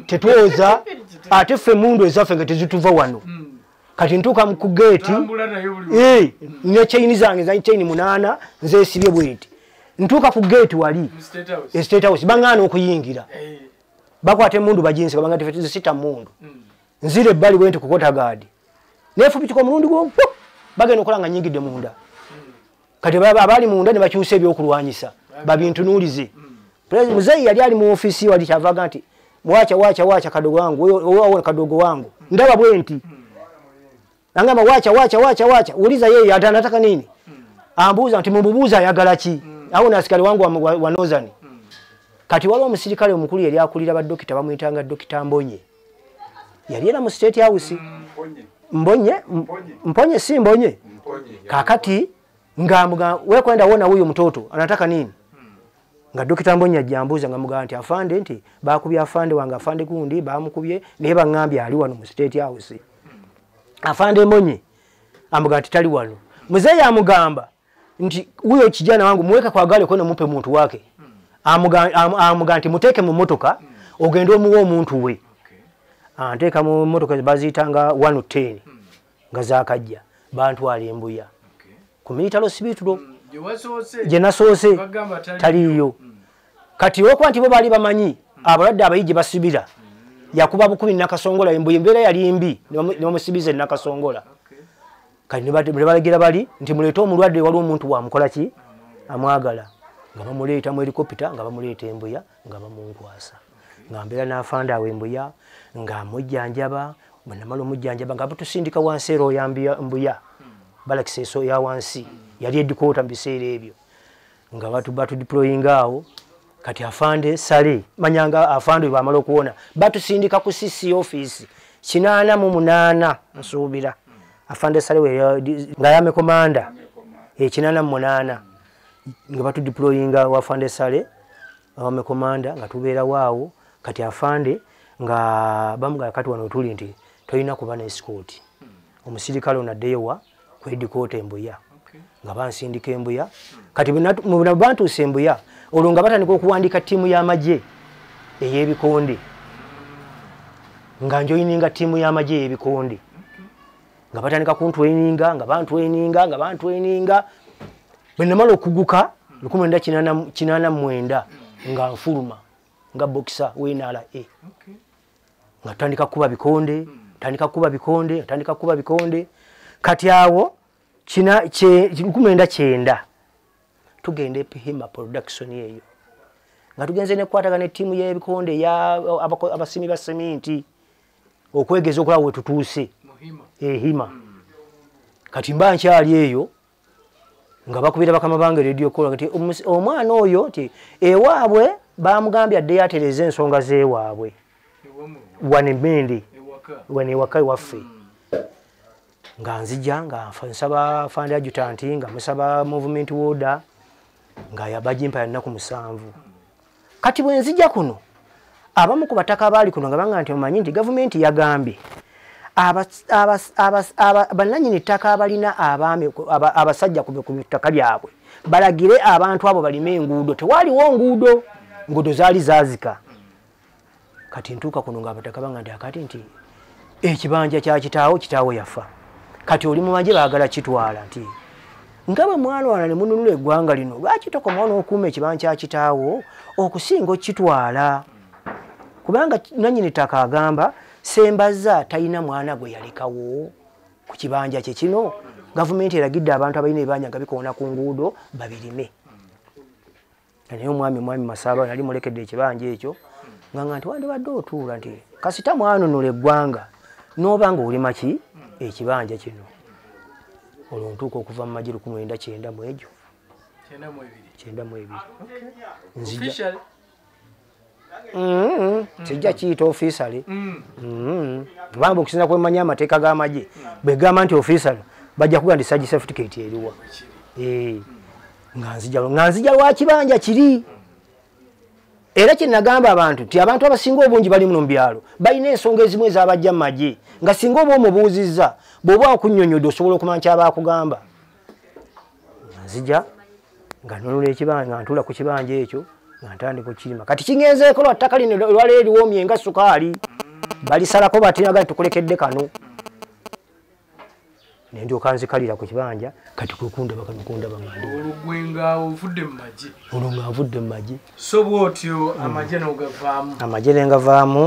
tetwoza ate ffe mundu ezaffe nga tezituva wano kati ntuuka ku gate ne chaini zange za chaini 8 nze sibye bweti ntuuka ku gate wali state house bangana okuyingira bakwate mundu bajinsi babanga tefetize sita mundu nzire bali bwenti kukota gadi nefu bitiko mundu go bageno kolanga nyingide munda kati abali munda ne bakyuse ebyokulwanyisa babintu nulize president muzei yali ali mu ofisi wali chavaga nti wacha kadogo wangu wewe kadogo wangu ndaba bwenti angama wacha uliza yeye atanataka nini ambuza nti mumbubuza yagala ki au na askari wangu wa Nozani kati wali omusirikale omukulu yali akulira ba dokita bamuyitanga dokita Mbonye yali era mu state house Mbonye si Mbonye kakati ngamuga we kwenda wona huyo mtoto anataka nini nga dokita Mbonye ajambuza ngamuga nti afande nti bakubya afande wanga afande kundi bamukubye ne bangambye ali wano mu state house afande Mbonye amuga nti tali wano muzee amugamba nti huyo kijana wangu muweka kwa gari kwenda mupe muntu wake amuga nti muteke mu motoka ogende omuwo omuntu we anteka mu motoka bazitanga 110 nga zakajja bantu ali embuya ku military hospital je nasose taliyo kati okwa nti bo bali bamanyi abalwadde abayije basibira yakuba bukubi nakasongola embuye mbere yali mbi ne musibize nakasongola kati ne balagira bali nti muleto omulwadde wali omuntu wa mukola ki amwagala nga bamuleeta mu helicopter nga bamuleeta embuya nga bamunkwasa nga mbera n'afanda awe embuya nga mujjanjaba banamalo mujjanjaba nga batusindika wansi ero yambia mbuya balakseso ya wansi yali edikota mbiseera ebyo nga batu deploying awo kati afande sale manyanga afande bamala okuwona batusindika ku CC office 88 nsuubira afande sale nga yame komanda 88 nga batu deployinga wa afande sale wame komanda nga tubeera waawo kati afande nga bamuga kati wano tuli nti toyina kuba na escort omusirikale onaddeyowa ku headquarter Mbuya nga bansindika Mbuya kati mu bantu Sembuya olwo nga batandika okuwandika ttiimu y'amagye ey'ebikonde nga njoyininga ttiimu y'amagye ey'ebikonde nga batandika kuntweyininga nga bantweyininga bwe namala okuguka 1989 nga nfuluma nga boxer w'NRA nga tandika kuba bikonde kati awo 1990 tugende Pihima production yeyo nga tugenze ne kwataga ne timu y'ebikonde ya abasimi ba seminti okwegeza okulaba we tutuuse Hima kati mba nkyali eyo nga bakubira bakama bange radio call kati omwana oyo ti ewaabwe bamugambya adde yatereze ensonga zeewaabwe wane Mende wane wakai waffe nga nzija nga nsaba fund adjutant nga musaba movement order nga yabajimpa yanaku 7 kati bwe nzija kuno abamu ku bataka bali kuno nga banga nti omanyi nti government yagambye bananyini ttaka abalina abaami abasajja ku ttaka lyabwe balagire abantu abo balime enguudo tewaliwo nguudo zaali zaazika kati ntuuka kuno nga abataka banga nti akati nti ekibanja kya kitaawo yafa kati oli mu magye baagala kitwala nti nga bwe mwana wana ne mununula eggwanga lino lwaki tokoma n'okuuma ekibanja kya kitaawo okusinga okitwala kubanga nanyini ttaka agamba Sembaza talina mwana gwe yalekawo ku kibanja kye kino gavumenti eragidde abantu abalina ebibanja nga bikoona ku nguudo babirime naye omwami Masaba nali mulekedde ekibanja ekyo nga nti wandibadde otuula nti kasita mwanunula eggwanga n'obanga olima ki ekibanja kino olwo ntuuka okuva mu magye 1990 mu egyo 92 nzija sijja kiyita officially kubanga okusinza kwemanya amateeka g'amagye bwe gamba nti officially bajja kuga ndi sagi certificate eriwa nga nzija lwa kibanja kiri era kye nagamba abantu ti abantu abasinga obungi bali muno mu byalo balina ensonga ezimu ez'abajja mu magye nga singa oba omubuuzizza bw'oba okunnyonnyodde osobola okumanya ky'abaakugamba nzija nga nunula ekibanja nga ntuula ku kibanja ekyo nga ntandika okirima kati kingenzeeko lwa ttaka lino lwaleero liwoomye nga sukaali balisalako batinaga tukulekedde kano ne ndyoka nzikalira ku kibanja kati kundaba olwo nga nvudde mu magye so bwotyo amagye n'ogavaamu amagye nengavaamu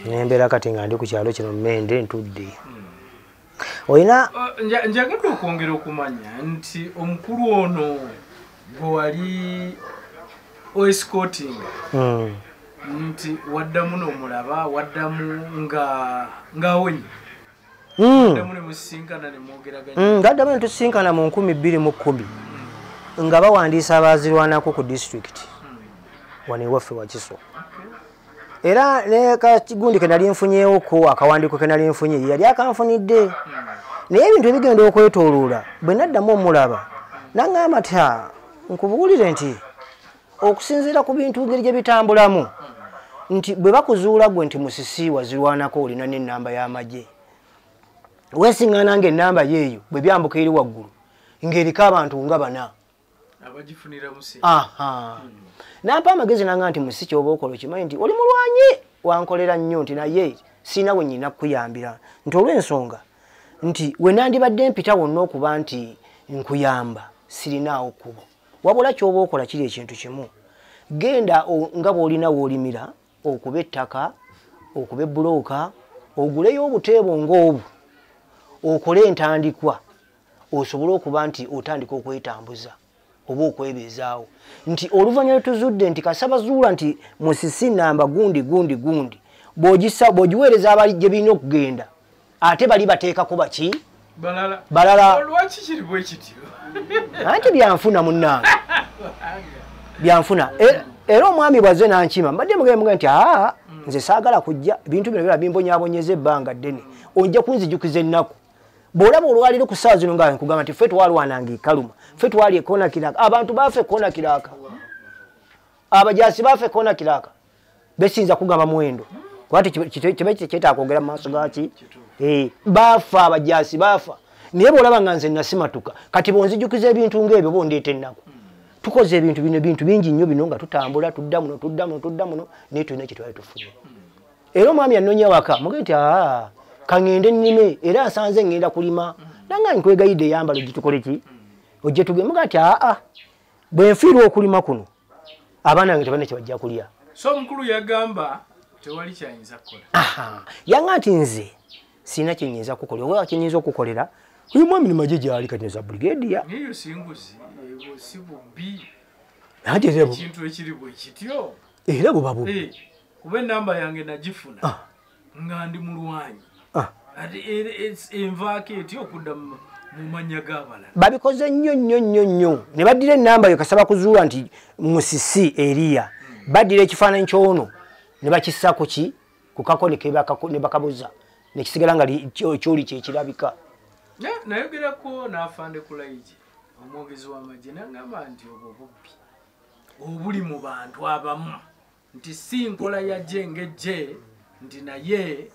nembeera kati nga ndi ku kyalo kino Mende ntudde olina njagadde okwongera okumanya nti omukulu ono gwe wali escortinga nti waddamu n'omulaba waddamu ng'awenye waddamu ne musinkana ne mwogeraganya ngaddamu ne tusinkana mu 2010 nga bawandiisa abaazirwanako ku district wano ewaffe Wakiso era ne kakigundi ke nali nfunyeewoko akawandiiko ke nali nfunye yali akanfunidde naye ebintu ebigenda okwetooloola bwe naddamu omulaba naŋŋamba ti nkubuulire nti okusinziira ku bintu ngeri gye bitambulamu nti bwe bakuzuula gwe nti musisi wazirwanako olina n'ennamba y'amagye weesiŋŋaana ng'ennamba yeeyo bwe byambuka eri waggulu ng'eriko abantu nga 4 abagifunira musi nampa amagezi nanga nti musisi ky'oba okola okimanyi nti oli mulwanyi wankolera nnyo nti naye siina we nnyina kukuyambira nti olw'ensonga nti we nandibadde mpita wonna okuba nti nkuyamba sirinaawo kkubo wabula ky'oba okola kiri ekintu kimu genda nga bw'olina w'olimira okuba ettaka okuba ebbulooka oguleyo obuteebo ng'obwo okole entandikwa osobole okuba nti otandika okwetambuza oba okwebeezaawo nti oluvannyuma tuzudde nti kasabazuula nti musisi namba gundi bw'ogiweereza abali gye birina okugenda ate bali bateekako baki balala lwaki kiri bwe kityo anti byanfuna munnange byanfuna era omwami bwaze nankima mbadde mugamba nti nze saagala kujja ebintu bino bira bimbonyabonyeza ebbanga ddene ojja kunzijukiza ennaku bw'olaba olwaliro ku ssaawa zino nga nkugamba nti ffe twalwananga ekaluma ffe twali ekona kiraka abantu baffe ekona kiraka abajaasi baffe ekona kiraka besinza kugamba muwendo kwati kibe kyetaaga kwogera mu maaso gaki baafa abajaasi baafa naye bw'olaba nga nze nasimatuka kati bonzijukiza ebintu ng'ebyo bondeeta ennaku tukoze ebintu bino ebintu bingi nnyo bino nga tutambula tudda muno naye tulina kye twali tufunye era omwami anoonya waka muge nti kaŋŋende nnime era nsanze ŋŋenda kulima nanga nkwegayidde eyambalo gitukole ki ojje tugende muga nti bwe nfiirwa okulima kuno abaana bange tebalina kye bajja kulya so omukulu yagamba tewali kyayinza kukola yanga nti nze sirina kyenyinza kukolera oba kyenyinza okukolera uyu mwami ni maje gyali kati neza brigadier niyo singuzi si bubbi ate rebo ekintu ekiri bwe kityo era buba bubi kuba enamba yange nagifuna nga ndi mulwanyi ate envaako etyo okudda mu manya g'abalala babikoze nnyo ne baddira enamba yo kasaba kuzuula nti musisi eriya baddira ekifaananyi ky'ono ne bakissako ki ku kakone ne bakabuza nekisigala nga kyoli kyekirabika nayogerako n'afande kulaiji omwogezi w'amagye nagamba nti obwo bubbi obuli mu bantu abamu nti si nkola yajje ng'ejje nti naye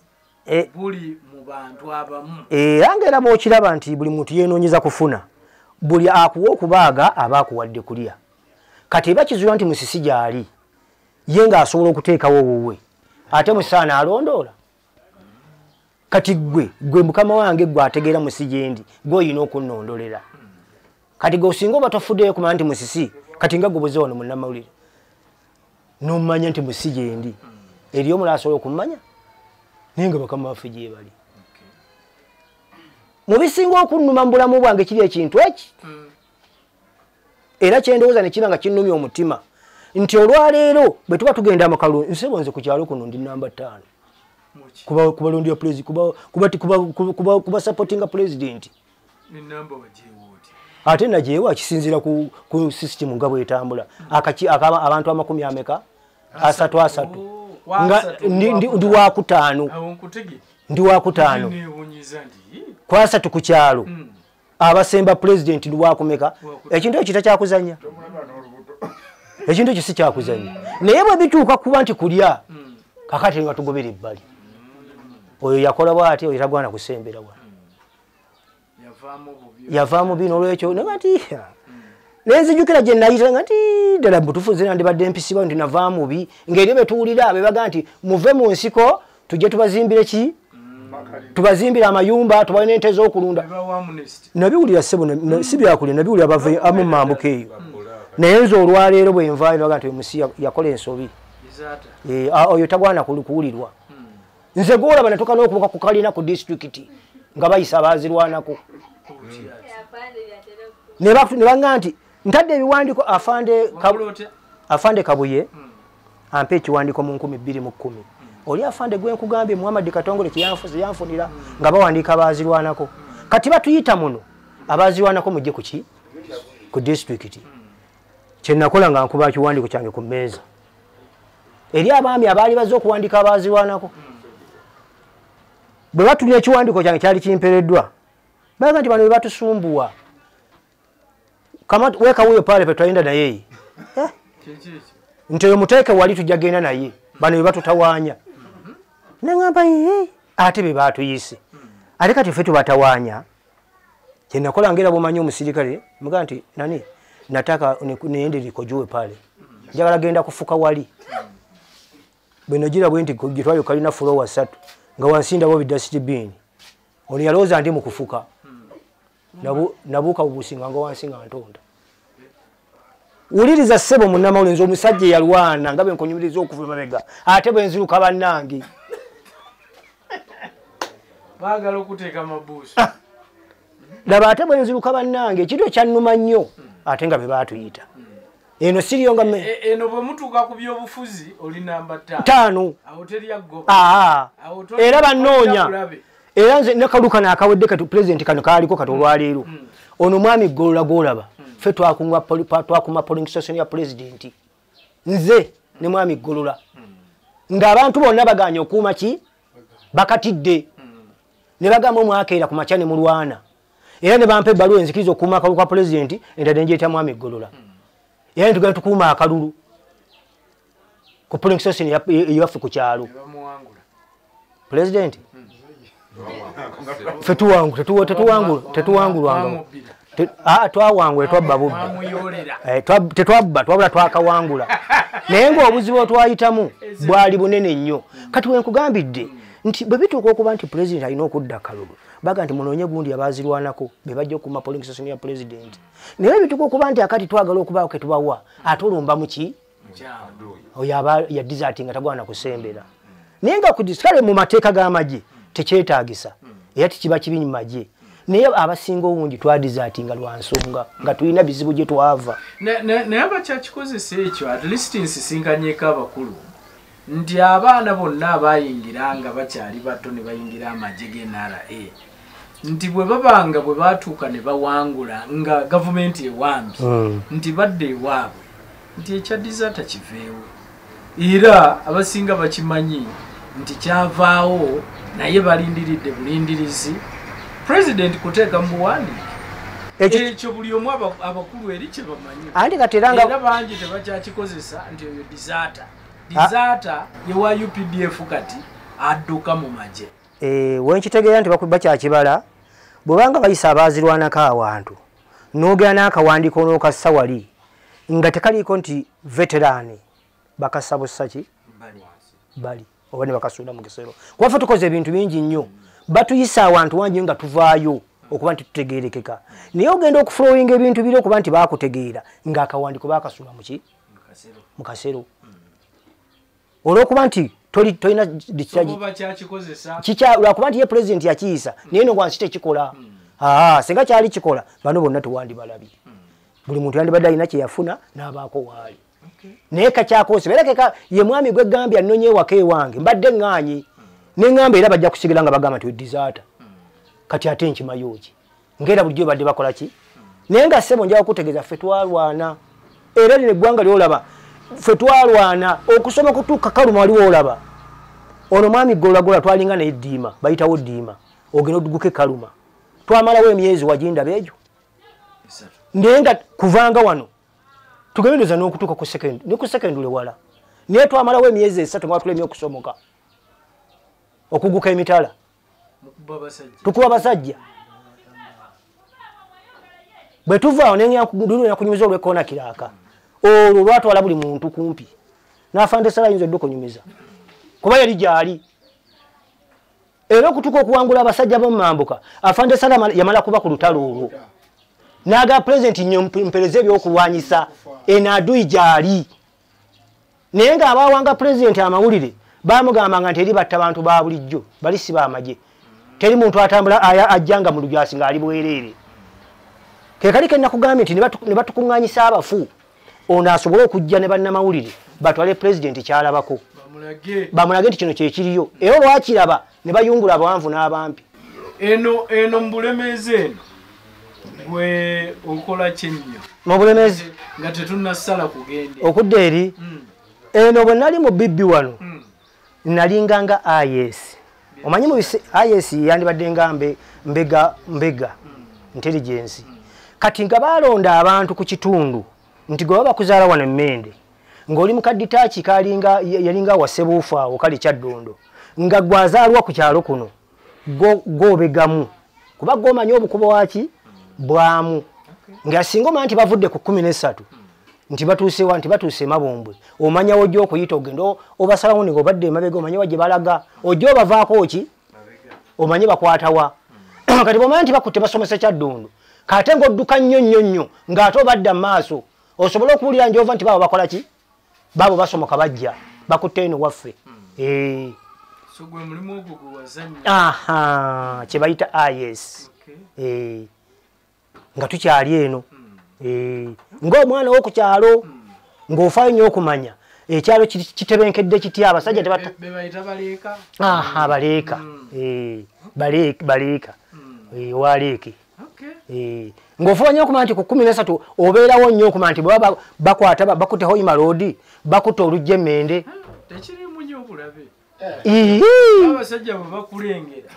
buli mu bantu abamu era ng'era bw'okiraba nti buli muntu yeenoonyeza kufuna buli akuwa okubaaga aba akuwadde kulya kati eba kizuula nti musisi gy'ali ye ng'asobola okuteekawo wuwe ate musaana alondoola kati gwe mukama wange gwe ategeera musi gyendi gwe oyina okunnondolera kati gwe osinga oba tofuddeyo kumanya nti musisi kati nga gwe buze wano munnamawulire n'omumanya nti musi gyendi eriyo omulala asobola okumanya naye nga bakama baffe gye bali mu bisinga okunnuma mu bulamu bwange kiri ekintu eki era kyendowooza ne kiba nga kinnumya omutima nti olwaleero bwe tuba tugenda amakalu nsebo nze ku kyalo kuno ndi namba 5 kubalondya kuba supportinga president ate najeewa kisinziira ku system nga bwetambula abantu amakumi ameka 3 nga ndi wakutaano ndi wakutaano kwa 3 ku kyalo abasemba president ndi wakumeka ekintu ekyo kitakyakuzanya ekintu ekyo si kyakuzanya naye bwe bituuka kuba nti kulya kakati nga tugobera ebbali oyo yakola bw'ati oyo tagwana kusembera wano yavaamu bino olwekyo nagati nenzijukira gye nayita nga nti ddala butufu nze nandibadde mpisibwa nti navaamu bi ngeri betuwulira be baga nti muve mu nsiko tujje tubazimbire ki tubazimbire amayumba tubawe n'ente z'okulunda nabiwulira ssebo si byakulya nabiwulira bave amu mambuka eyo naye nze olwaleero bwe nvaayo baga nti omusi yakola ensobi oyo tagwana kuwulirwa nze gwolaba natuka n'okubuka ku kalina ku disitulikiti nga bayisa abaazirwanako ne baŋŋa nti ntadde ebiwandiiko afande kabuye ampa ekiwandiiko mu 2010 oli afande gwenkugambye Muhammad Katongole yanfunira nga bawandiika abaazirwanako kati batuyita muno abaazirwanako mujje kuki ku disitulikiti kyenakola nga nkuba kiwandiiko kyange ku mmeeza eri abaami abaali bazze okuwandiika abaazirwanako bwe batulira ekiwandiiko kyange kyali kimpereddwa baga nti bano bwe batusumbuwa wekawuyo pale pe twayenda naye nti oyo muteeke wali tujja genda naye bano bwe batutawaanya naŋŋamba ate be baatuyise ate kati ffe tubatawaanya kyenakola ngera bwomanyi omusirikale muga nti nani nataka niende likojuwe pale njagala genda kufuka wali bwe nagira bwe nti gitwayo kalina floor 3 nga wansinda bo bidasiti bin oli yalooza ndi mu kufuka nabuuka bubusinga nga wansinga ntonda wuliriza ssebo munnamawulire nze omusajja yalwana nga bwe nkonyumiriza okuva emabega ate bwe nziruka bannange baagala okuteeka mabuusu laba ate bwe nziruka bannange ekintu ekyannuma nnyo ate nga be baatuyita eno siriyo nga eno bwe mutuuka ku byobufuzi oli namba 5 awo teryagoba era bannoonya era nze nekaluka naakawedde kati pulezidenti kano kaaliko kati olwaleero ono mwami gololaba ffe twakuma polling station ya pulezidenti nze ne mwami Ggoloola ng'abantu bonna baganye okuuma ki bakatidde ne bagamba omwakeera ku makya ne mulwana era ne bampa ebbaluwa enzikiriza okuuma akalulu kwa pulezidenti endala njeyita mwami Ggoloola era ne tugenda tukuuma akalulu ku polling station eyaffe ku kyalo pulezidenti ffe tetuwangulwanga twawangula twabba bubbi tetwabba twabula twakawangula naye ng'obuzibu otwayitamu bwali bunene nnyo kati wenkugambidde nti bwe bituuka okuba nti pulezidenti alina okudda akalulu baga nti munoonye gundi abaazirwanako be bajja okuma polling station ya pulezidenti naye bituuka okuba nti akati twagala okubaako ke tubawa ate olumba muki oyo aba ya desert nga tagwana kusembera naye nga kale mu mateeka g'amagye tekyetaagisa era tekiba kibi mu magye naye abasinga obungi twadizatinga lwa nsonga nga tulina bizibu gye twava naye abakyakikozesa ekyo at least nsisinkanyeko abakulu nti abaana bonna abayingira nga bakyali bato ne bayingira amagye g'NRA nti bwe babanga bwe batuuka ne bawangula nga gavumenti ewambi nti badde ewaabwe nti ekya desert kiveewo era abasinga bakimanyi nti kyavaawo naye balindiridde bulindirizi president kuteeka mu buwandiike ekyo buli omu abakulu eri kye bamanyi era bangi tebakyakikozesa nti oyo disaata yewa UPDF kati adduka mu magye wenkitegeera nti bakyakibala bwebanga bayisa abaazirwanako awantu n'ogera n'akawandiiko n'okassa wali nga tekaliiko nti veterani bakassa bussaki bali oba ne bakasuula mu kisero kuba ffe tukoze ebintu bingi nnyo batuyisa awantu wangi nga tuvaayo okuba nti tutegeerekeka naye ogenda okuflowinga ebintu biri okuba nti baakutegeera ng'akawandiiko baakasuula mu kasero olw'okuba nti tolina lwakuba nti ye pulezidenti yakiyisa naye no gwansi tekikola singa kyali kikola bano bonna tewandibalabi buli muntu yandibadde alina kyeyafuna n'abaako waali naye kakyakoose beera ye mwami gwe gambye annonye ewaka ewange mbadde ŋŋaanyi neŋŋamba era bajja kusigala nga bagamba nti weddizaata kati ate nkimayooki ngaera bulijjo badde bakola ki naye nga ssebo njaga kutegeeza ffe twalwana era lino eggwanga lyolaba ffe twalwana okusoma kutuuka kaluma waliwo olaba ono mwami Ggoloola twalinga naye ddiima bayitawo ddiima ogenda odduguka kaluma twamalawo emyezi wagindaba egyo naye nga kuvanga wano tugendereza n'okutuuka ku sekendule wala naye twamalawo emyezi 3 nga tulemye okusomoka okuguka emitala tukuba basajja bwe tuvaawo nenyakunyumiza olw'ekkoona kiraaka olwo lwatwala buli muntu kumpi n'afande Sala ayinza edde okunyumiza kuba yali gyali era okutuuka okuwangula abasajja b'omumambuka afande Sala yamala kuba ku lutalo olwo n'agamba pulezidenti nnyo mpereza ebyokulwanyisa enaadui gyali naye ng'abawanga pulezidenti amawulire baamugambanga nti eri batta bantu ba bulijjo bali si baamagye teri muntu atambula ajjanga mu lujasi ng'ali bwereere kekali ke nakugambye nti ne batukuŋŋaanyisa abafu ono asobole okujja ne bannamawulire batwale pulezidenti kyalabako bamulage nti kino kyekiriyo era olwakiraba ne bayungula abawanvu n'abampi eno mu bulemeezi eno gwe okola kyennyo mu bulemeezi nga tetunnasala kugende okudda eri eno bwe nali mu bibbi wano nalinganga IS omanyi mu IS yandibadde nga mbega intelligence kati nga balonda abantu ku kitundu nti gwe baba kuzaala wano emmende ng'oli mu kaditaaki yalinga wasebuufu awo kali Kyaddondo nga gwazaalwa ku kyalo kuno gobegamu kuba gomanyi obukubo waki bwamu ng'asinga omanya nti bavudde ku 13 nti batuusewa nti batuuse Mabombwe omanya wojja okuyita ogenda obasalawo ne ng'obadde emabega omanye wagye balaga ojja obavaako ki omanye bakwatawa kati bw'omanya nti bakutte basomesa Kyaddondo kate ng'odduka nnyo ng'ate obadda mu maaso osobola okuwulira njova nti baabo bakola ki baabo basomoka bajja bakutte eno waffe kye bayita IS nga tukyali eno ng'omwana w'oku kyalo ng'ofaayo nnyo okumanya ekyalo kitebenkedde kitya abasajja baleeka baleeka waleeke Ng'ofuba nnyo okumanya nti ku 13 obeerawo nnyo okumanya nti baba bakwata bakutte Hoima Road bakutte olujja Emmende. Tekirimu nnyo obulabe. Abasajja bwe bakulengera.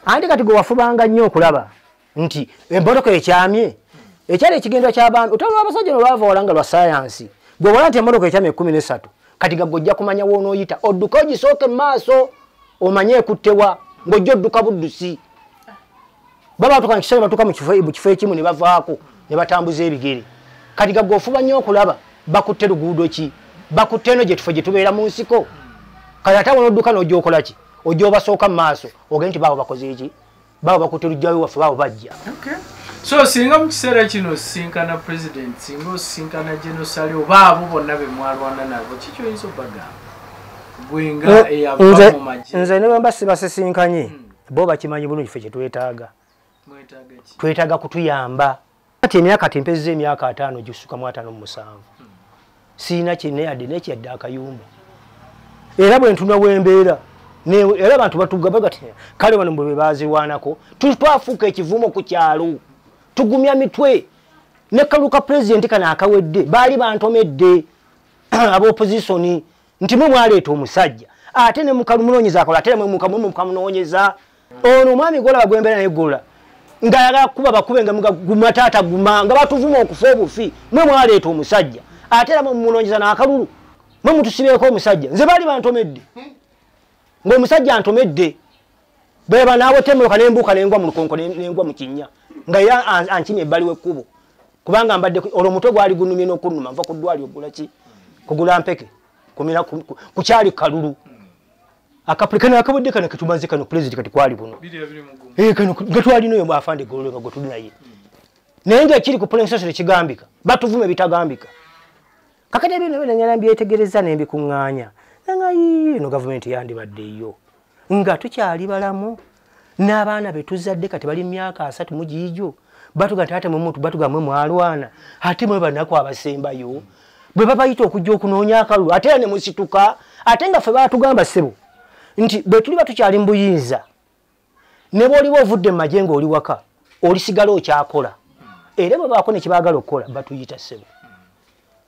Andi kati gwe wafubanga nnyo okulaba nti emmotoka ekyamye ekyali ekigendo ky'abantu otalwa abasajja no lwava olanga lwa science gwe wala nti emmotoka ekyamye 13 kati gagojja kumanya wonooyita odduka ogisooke maaso omanye ekuttewa ng'ojja odduka buddusi baba batuuka nkisale batuuka mu kifo ekimu ne bavaako ne batambuza ebigere kati gagwe ofuba nnyo okulaba bakutte luguudo ki bakutte eno gye tufo gye tubeera mu nsiko kati ate wona odduka n'ojja okola ki ojja obasooka mu maaso ogende nti baabo bakoze eki baabo bakutte lujjayo waffe baabo bajja. So singa mu kiseera kino sinkana president singa osinkana Genosale oba abo bonna be mwalwana nabo kiki oyinza obagamba bwenga eyava mu magye nze ne bamba sibasisinkanye bo bakimanyi bulungi ffe kye twetaaga twetaaga kutuyamba ati emyaka tempezza emyaka 5 gisuka mu 57 siina kinne yadde nekyadde akayumba era bwe ntunula bwembeera era abantu batugamba gati kale bano bwe baazirwanako twafuuka ekivumo ku kyalo tugumya mitwe ne kaluka president kana akawedde baali bantomedde ab'opposition nti mwe mwaleeta omusajja ate ne mukamunoonyeza akola ate mwe mukamunoonyeza ono omwami gola bagwembera naye gola nga yagala kuba bakube nga gumataata guma nga batuvuma okufa obufi mwe mwaleeta omusajja ate era mwe mumunoonyeza n'akalulu mwe mutusibeeko omusajja nze baali bantomedde ng'omusajja antomedde beba naawe temmoka nembuuka nengwa mu lukonko nengwa mu kinnya nga ya ankimye ebbali w'ekkubo kubanga mbadde olwo omutwe gwali gunumye n'okunnuma nva ku ddwali ogula ki kugula mpeke kumira ku kyali kalulu akapulikana akabudde kano ketumaze kano president kati kwali buno kano gatwali noyo afande golole nga gotuli naye naye ng'ekiri ku polling station ekigambika batuvume bitagambika kakati ebyo nenyala mbyetegereza nembikuŋŋaanya nangayi no government yandibadde iyo nga tukyali balamu n'abaana betuzadde kati bali myaka 3 mu giijo batuga tate mu muntu batuga mwe mwalwana ate mwe banako abasembayo bwe babayita okujja okunoonya akalulu ate ne musituka ate nga ffe batugamba ssebo nti bwe tuli batukyali mu buyinza ne bw'oliba ovudde mu majengo oli waka olisigala okyakola era bwe baako ne kibaagala okukola batuyita ssebo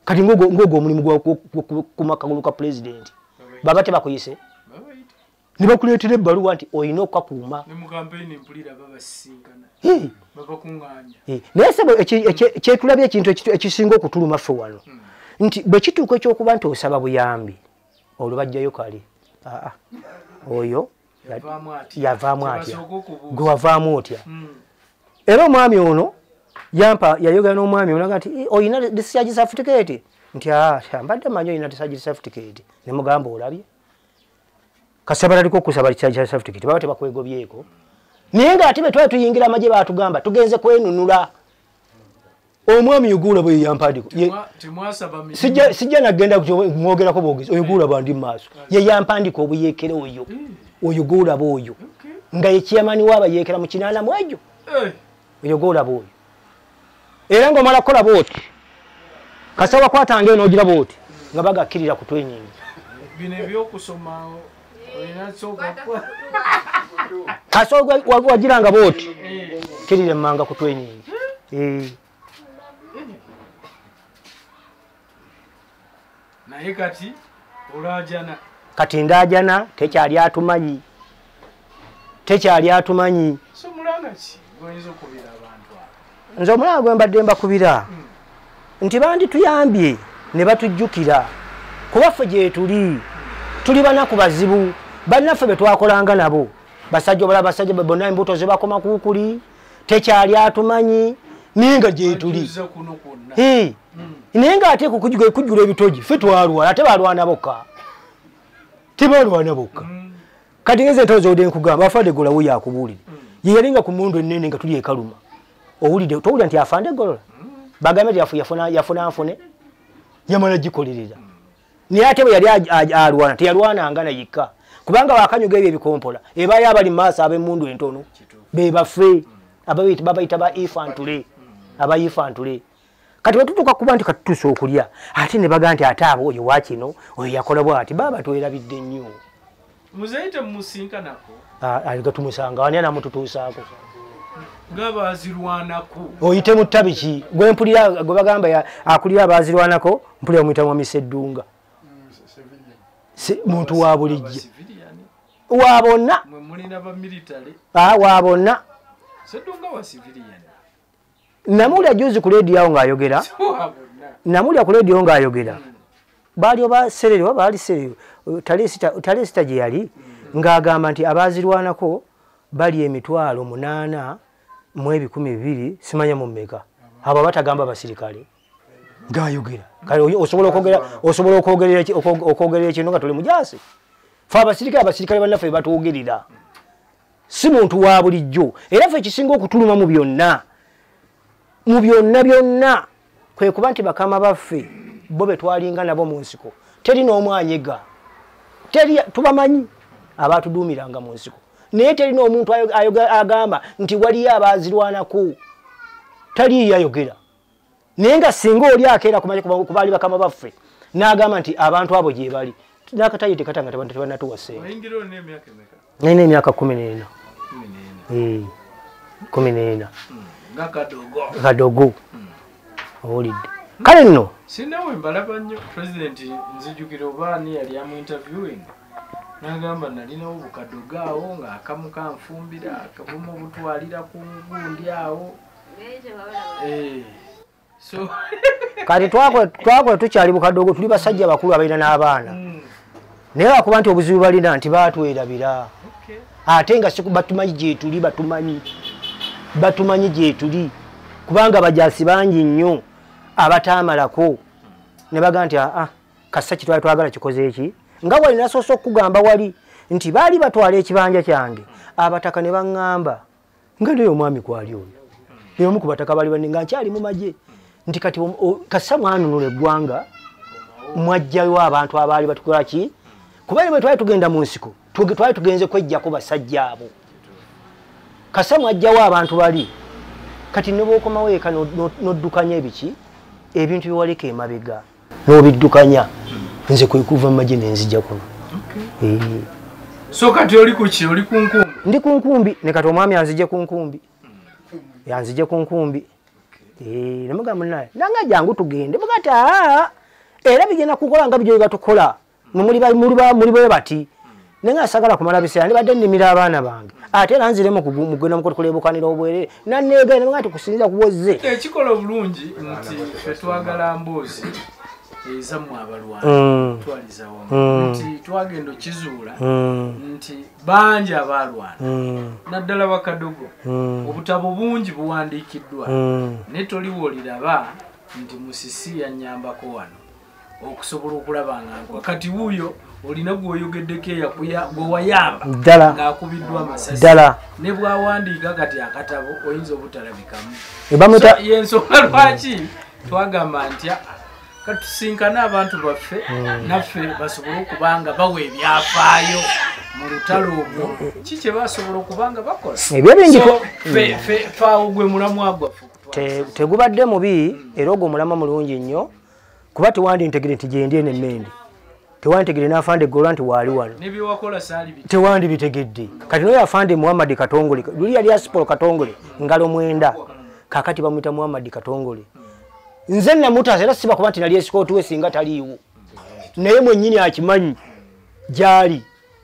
kati ng'ogwo omulimu gw'akalulu ka president baba tebakuyise ne bakuleetera ebbaluwa nti olina okukakuuma naye sebo kyetulabye ekintu ekisinga okutuluma ffe wano nti bwe kituuka ekyokuba nti osaba buyambi olwo bajjayo kale oyo yavaamu atya gwe wavaamu otya era omwami ono yayogera n'omwami ono nti olina discharge certificate nti mbadde manyi olina discharge certificate ne mugamba olabye kasaba laliko kusaba discharge certificate baba tebakwegobyeko naye ng'ate be twali tuyingira amagye baatugamba tugenze kwenunula omwami yugula bwe yampadiko sijja nagenda mwogerako bwogezi oyugula bwandi mu maaso ye yampandika obuyeekera oyo oyugula bwoyo nga yekyamani waabayeekera mu kinaana mu egyo oyugula bwoyo era ng'omala kukola booti kasawa kwatanga eno ogira booti nga bagakkirira ku twenyingi bino ebyokusoma kasawa wagiranga booti kirire mmanga ku twenyingi naye kati olajana kati ndaajana tekyali atumanyi so mulanga ki goyinza okubira abantu nze omulanga gwe mbadde mbakubira nti bandi tuyambye ne batujjukira kuba ffe gye tuli banaku bazibu bannaffe be twakolanga nabo basajja obala basajja bonna embuto ze bakoma kuukuli tekyali atumanyi naye nga gye tuli naye ng'ate kujjula ebitogi ffe twalwana tebalwana bokka kati ngeze ntozo ode nkugamba afande gola wo yakubuulire ye yalinga ku mundu ennene nga tuli ekaluma owulidde towulira nti afande golola bagambe nti yafuna nfune yamala gikolerera naye ate bwe yali alwana teyalwananga nayikka kubanga wakanyuga ebyo ebikompola ebaayo abali mu maaso ab'emmundu entono be baffe babayita ba infantule abayifantule kati wetutuuka kuba nti katutuusa okulya ate ne baga nti ate abo oyo wakino oyo yakola bwati baba twerabidde nnyo muzeite mumusinkanako aliga tumusanga wani anamututuusaako ngabazirwanako oyite mu tabiki gwe mpulira gwe bagamba akulira abazirwanako mpulira muyita Mwami Sseddunga muntu wa bulijjo wabona mwe mulina ba military wabona Sseddunga wa civilian namulya juzi ku radio awo ng'ayogera namulya ku radio ng'ayogera baali oba sereri oba baali sereri talesita gye yali ng'agamba nti abazirwanako bali 8,800 mu 200 simanya mu mmeka abo batagamba basirikale ng'ayogera kale osobola okwogerera kino nga tuli mujaasi fe abasirikale bannaffe batuwogerera si muntu wa bulijjo era ffe ekisinga okutuluma mu byonna byonna kwe kuba nti bakama baffe bo be twalinga nabo mu nsiko teri n'omu anyega tubamanyi abaatuduumiranga mu nsiko naye teri n'omuntu agamba nti waliyo abazirwanako taliyo ayogera naye nga singa oli akeera ku baali bakama baffe n'agamba nti abantu abo gye bali n'akatayi tekatanga tebanatuwa ssente nalina emyaka 14 14 kadogo owulidde kale nno sinawe mbalaba nnyo president nzijukira obaani yali amu interviewing n'agamba nalinawo bukadogo awo ng'akamu kanfumbira akabumu obutwalira ku gundi awo so kati twakula tukyali bukadogo tuli basajja bakulu abalina n'abaana naye lwakuba nti obuzibu balina nti baatwerabira ate nga batumanyi gyetuli batumanyi gyetuli kubanga bajaasi bangi nnyo abataamalako ne baga nti kasa kitwali twagala kikoze eki nga wali nasoosa okugamba wali nti baali batwala ekibanja kyange abataka ne baŋŋamba nga naye omwami kwali oyo omu ku bataka baali bani nga nkyali mu magye nti kati kasa mwanunula eggwanga mwajjayo abantu abaali batukola ki kuba bwe twali tugenda mu nsiko twali tugenze kwejjako basajja abo kasa mwajjawo abantu bali kati ne bw'okomawo eka n'oddukanya ebiki ebintu byewaleka emabega n'obiddukanya nze kwe kuva mu magye nenzija kuno so kati oli kuki oli ku nkumbi ndi ku nkumbi ne kati omwami yanzije ku nkumbi yanzije ku nkumbi namugamba naye nanga jangu tugende mugati era bigenda kukola nga bijjo batukola muli bwe bati nenga sagala kumala biseera ndibadde nnimira abaana bange ate era nziremu mugenda mukulebukanira obwerere nanneegane mugati kusinza kuwoze ekikola obulungi nti ffe twagala mboozi ezammwe abalwana twaliza wamu nti twagenda okizuula nti bangi abalwana naddala bakadogo obutabo bungi buwandiikiddwa naye toliwoliraba nti Musisi yannyambako wano okusobola okulaba nga kati wuuyo olina gwoyogeddeko gwewayamba ng'akubiddwa amasasi ne bwawandiika kati akatabo oyinza obutalabikamu yensonga lwaki twagamba nti katusinkane abantu baffe naffe basobole okubanga bawa ebyafaayo mu lutalo ogwo ki kye basobola okubanga bakola faawo gwe mulamwa gwaffe tegubadde mubi era ogwo mulama mulungi nnyo kuba tewandintegere nti gyendi enemmendi tewandintegere n'afande gola nti waali wano tewandibitegedde kati noyo afande Muhammad Katongole luli yali asipolo Katongole ngalo 9 kakati bamwita Muhammad Katongole nze namutaasa era siba kuba nti nali esikooti we singa taliiwo naye mwennyini akimanyi gyali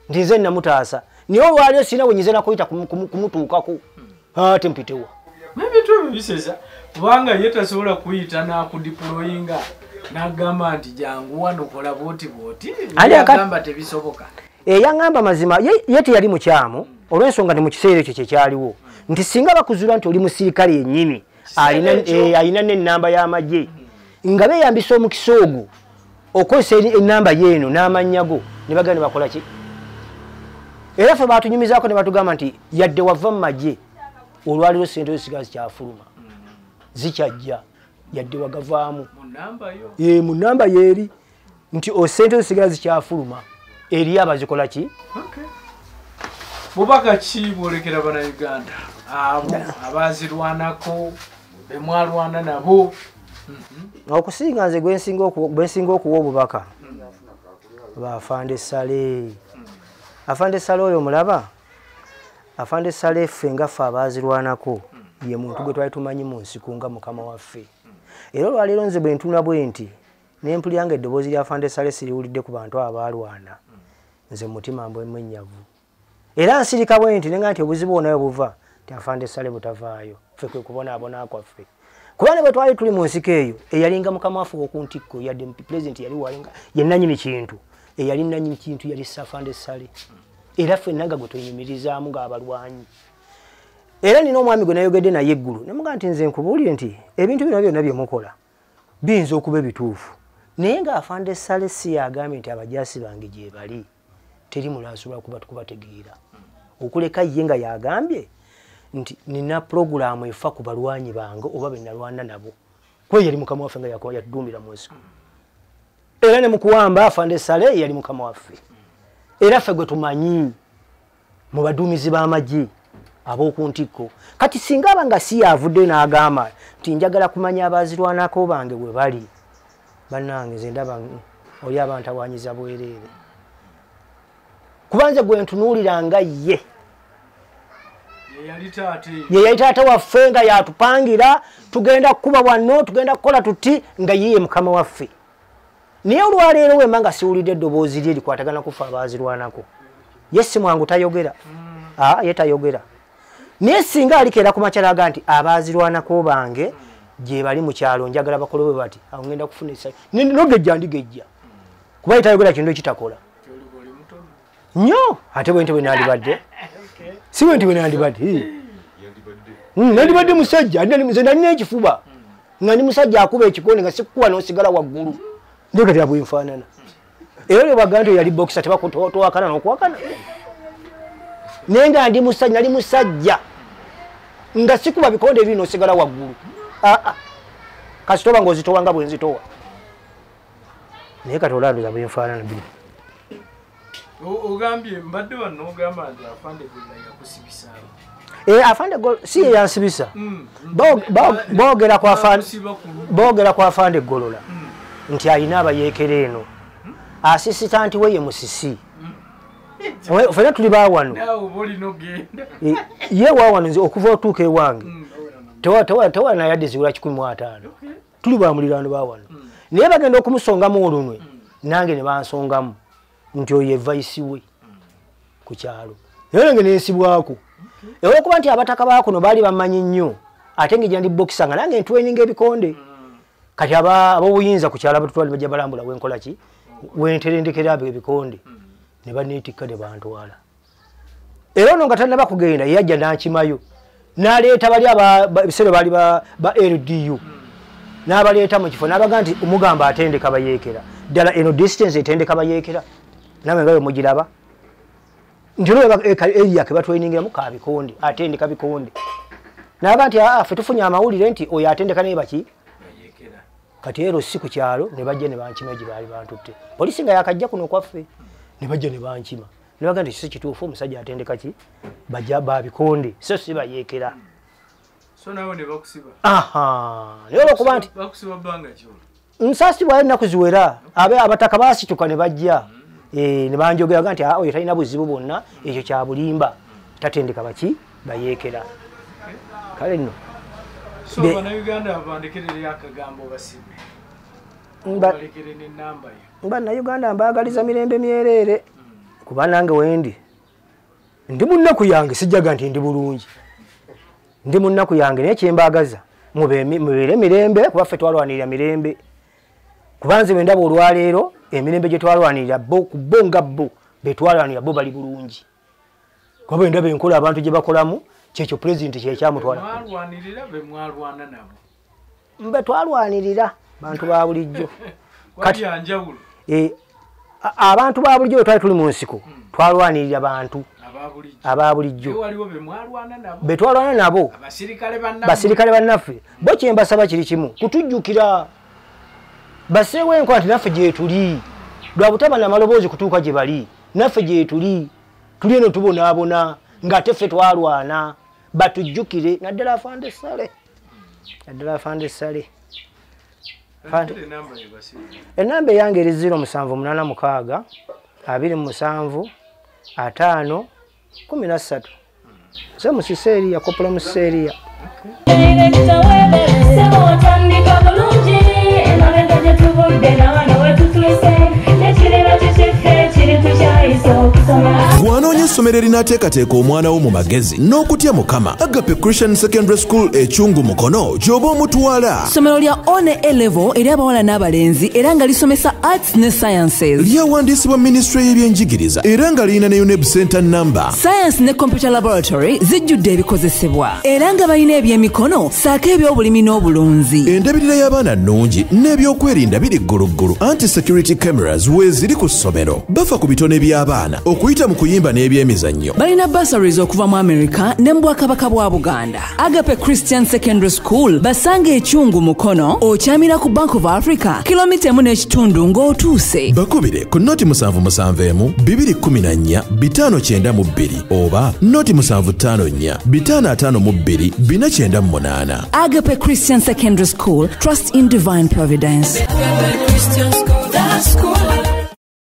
nti nze namutaasa naye olwaliyo sirina bwe nyize nakuyita kumutuukako ate mpitewa ebintu ebyo biseza kubanga ye tasobola kuyita n'akudiployinga n'agamba nti jangu wano kola booti agamba tebisoboka yaŋŋamba mazima ye teyali mukyamu olw'ensonga nti mu kiseera ekyo kyekyaliwo nti singa bakuzula nti oli musirikale yennyini alina n'ennamba y'amagye nga beeyambisa omukisa ogwo okozesa ennamba yeeno n'amannya go ne bagenda ne bakola ki era ffe baatunyumizaako ne batugamba nti yadde wava mu magye olwaliro sente zisigazi kyafuluma zikyajja yadde wagavaamu mu nnamba yeeri nti sente zisigazi kyafuluma eri abazikola ki bubaka ki bwolekera bannayuganda abo abazirwanako bemwalwana nabo okusinga nze gwensinga okuwa obubaka bafande Sale afande Sale oyo mulaba Afande Sale ffe nga ffe abaazirwanako ye muntu gwe twali tumanyi mu nsiko nga mukama waffe. Era olwaleero nze bwe ntuna bwe nti ne mpulira nga eddoboozi lya Afande Sale siriwulidde ku bantu abaalwana, nze mutima mbwemu ennyavu. Era nsirika bwe nti nenga nti obuzibu bwonna buva ti Afande Sale butavaayo, ffe kwe kubonaabona kwaffe. Kuba ne bwe twali tuli mu nsiko eyo eyalinga mukama waffe okuntikko yadde pulezidenti yali walinga ye nannyini kintu, eyali nannyini kintu yali Afande Sale. Era ffenna nga gwe twenyumirizaamu ng'abalwanyi. Era nina omwami gwe nayogedde naye eggulu ne mugamba nti nze nkubuulire nti ebintu bino byonna bye mukola biyinza okuba ebituufu, naye nga Afande Sale si yagambye nti abajaasi bange gye bali teri mulaasobola kubategeera. Okuleka ye nga yagambye nti nina purogulaamu efa ku balwanyi bange oba be nalwana nabo. Kwe yali mukama waffe nga yatuduumira mu nsiko. Era ne mu kuwamba Afande Sale yali mukama waffe. Era ffe gwe tumanyi mu baduumizi b'amagye ab'okuntikko. Kati singa abanga si yavudde n'agamba nti njagala kumanya abaazirwanako bange bwe bali, bannange nze ndaba oli abantawaanyiza bwereere. Kuba nze gwe ntunuulira nga ye yali taata waffe nga yatupangira tugenda kukuba wano tugenda kukola tuti nga yiye mukama waffe. Naye olwaleero wemba nga siwulidde eddoboozi lye likwatagana kufa abaazirwanako. Ye si mwangu tayogera. Ye tayogera. Naye singa alikeera ku makyalaga nti abaazirwanako bange gye bali mu kyalo njagala bakole bwe bati awo ngenda kufuna esayi nogejja ndigejja kuba yetayogera kintu ekitakola nnyo ate bwe nti bwe nandibadde si bwe nti bwe nandibadde nandibadde musajja nze nalina ekifuba nga ndi musajja akuba ekikondi nga sikukuba n'osigala waggulu ndekatera bwenfaanana. Era lwe baga nti yali bokisa tewakana n'okwakana naye nga ndi musajja nali musajja nga sikuba bikonde ebiri n'osigala waggulu. Kasitoba ng'ozitowa nga bwe nzitowa naye kati olanduza bwenfaanana biri. Ogambye mbadde wano ogamba nti Afande Golla yakusibisaawo. Afande Golla si ye yansibisa. Boogera ku Afande Golola nti alina abayeekera eno asisitanti we ye musisi. Ffenna tuli baawano ye waawano nze okuva otuuka ewange tewana yadde ziwula 15 tuli bamuliraano baawano. Naye bagenda okumusongamu olunwe nange ne bansongamu nti oyo evayisi we ku kyalo. Naye nange nensibwako olwokuba nti abataka baakuno baali bamanyi nnyo ate ng'ejja ndi bokisa nga nange ntweninga ebikonde. Kati ab'obuyinza ku kyalo abatutwali bajja balambula wenkola ki wenterendekera abo ebikonde ne baneetikka ne bantwala. Era ono nga tannaba kugenda yajja n'ankimayo n'aleeta bali ebiseera baali ba LDU n'abaleeta mu kifo n'abaga nti omugamba atendeka bayeekera ddala eno distance etendeka bayeekera nawe nga bwe mugiraba nti olwo eriya ke batweningiramu ka bikonde atendeka bikonde n'abaga nti ffe tufunye amawulire nti oyo atendeka naye baki kati ero si ku kyalo ne bajja ne bankima gye baali bantutte. Poliisi nga yakajja kuno kwaffe ne bajja ne bankima ne baga nti si kituufu omusajja atendeka ki bajja babikonde so si bayeekera. So nawe ne bakusiba. Naye olwokuba nti bakusiba bbanga ki nsaasi bwali ennaku ziwera abataka baasituka ne bajja ne banjogeraga nti oyo talina buzibu bwonna ekyo kya bulimba tatendeka baki bayeekera. Kale nno so bannayuganda bandekerere akagambo basibe balekere n'ennamba yo. Bannayuganda mbaagaliza mirembe myereere kuba nange wendi ndi mu nnaku yange sijjaga nti ndi bulungi ndi mu nnaku yange naye kyembaagaza mubeere mirembe kuba ffe twalwanirira mirembe kuba nze bwe ndaba olwaleero emirembe gye twalwanirira bo nga bo be twalwanirira bo bali bulungi kuba bwe ndaba enkola abantu gye bakolamu kyekyo pulezidenti kyekyamutwala. Mwalwanirira be mwalwana nabo mbe twalwanirira bantu ba bulijjo kati anjawulo abantu ba bulijjo bwe twali tuli mu nsiko twalwanirira bantu aba bulijjo be twalwana nabo basirikale bannaffe bo kyembasaba kiri kimu kutujjukira baseewo enkola nti naffe gye tuli lwa butaba n'amaloboozi kutuuka gye bali naffe gye tuli eno tubonaabona ng'ate ffe twalwana batujjukire naddala Afande Sale Enamba eyange eri 078 27 5 13 Nze musiseria kopula musiseria. Bw'anoonya essomero erinaateekateeka omwana wo mu magezi n'okutya Mukama, Agape Christian Secondary School ekyungu Mukono gy'oba omutwala. Ssomero lya one A-level eri abawala n'abalenzi era nga lisomesa arts ne sciences. Lyawandiisibwa Ministry y'ebyenjigiriza era nga lirina ne UNEB Center number. Science ne computer laboratory zijjudde ebikozesebwa era nga balina ebyemikono saako eby'obulimi n'obulunzi. Endabirira y'abaana nnungi n'ebyokwerinda biri gguluggulu. Anti-security cameras weeziri ku ssomero. Bafa ku bitone by'abaana okuyita mu kuyimba n'ebyemizannyo. Balina bursaries okuva mu America ne mu Bwakabaka bwa Buganda. Agape Christian Secondary School basange ekyungu Mukono okyamira ku Bank of Africa kilomita 1.5 ng'otuuse. Bakubire ku noti 771 214 592 oba noti 754 552 498. Agape Christian Secondary School, trust in divine providence. Christian school, that school.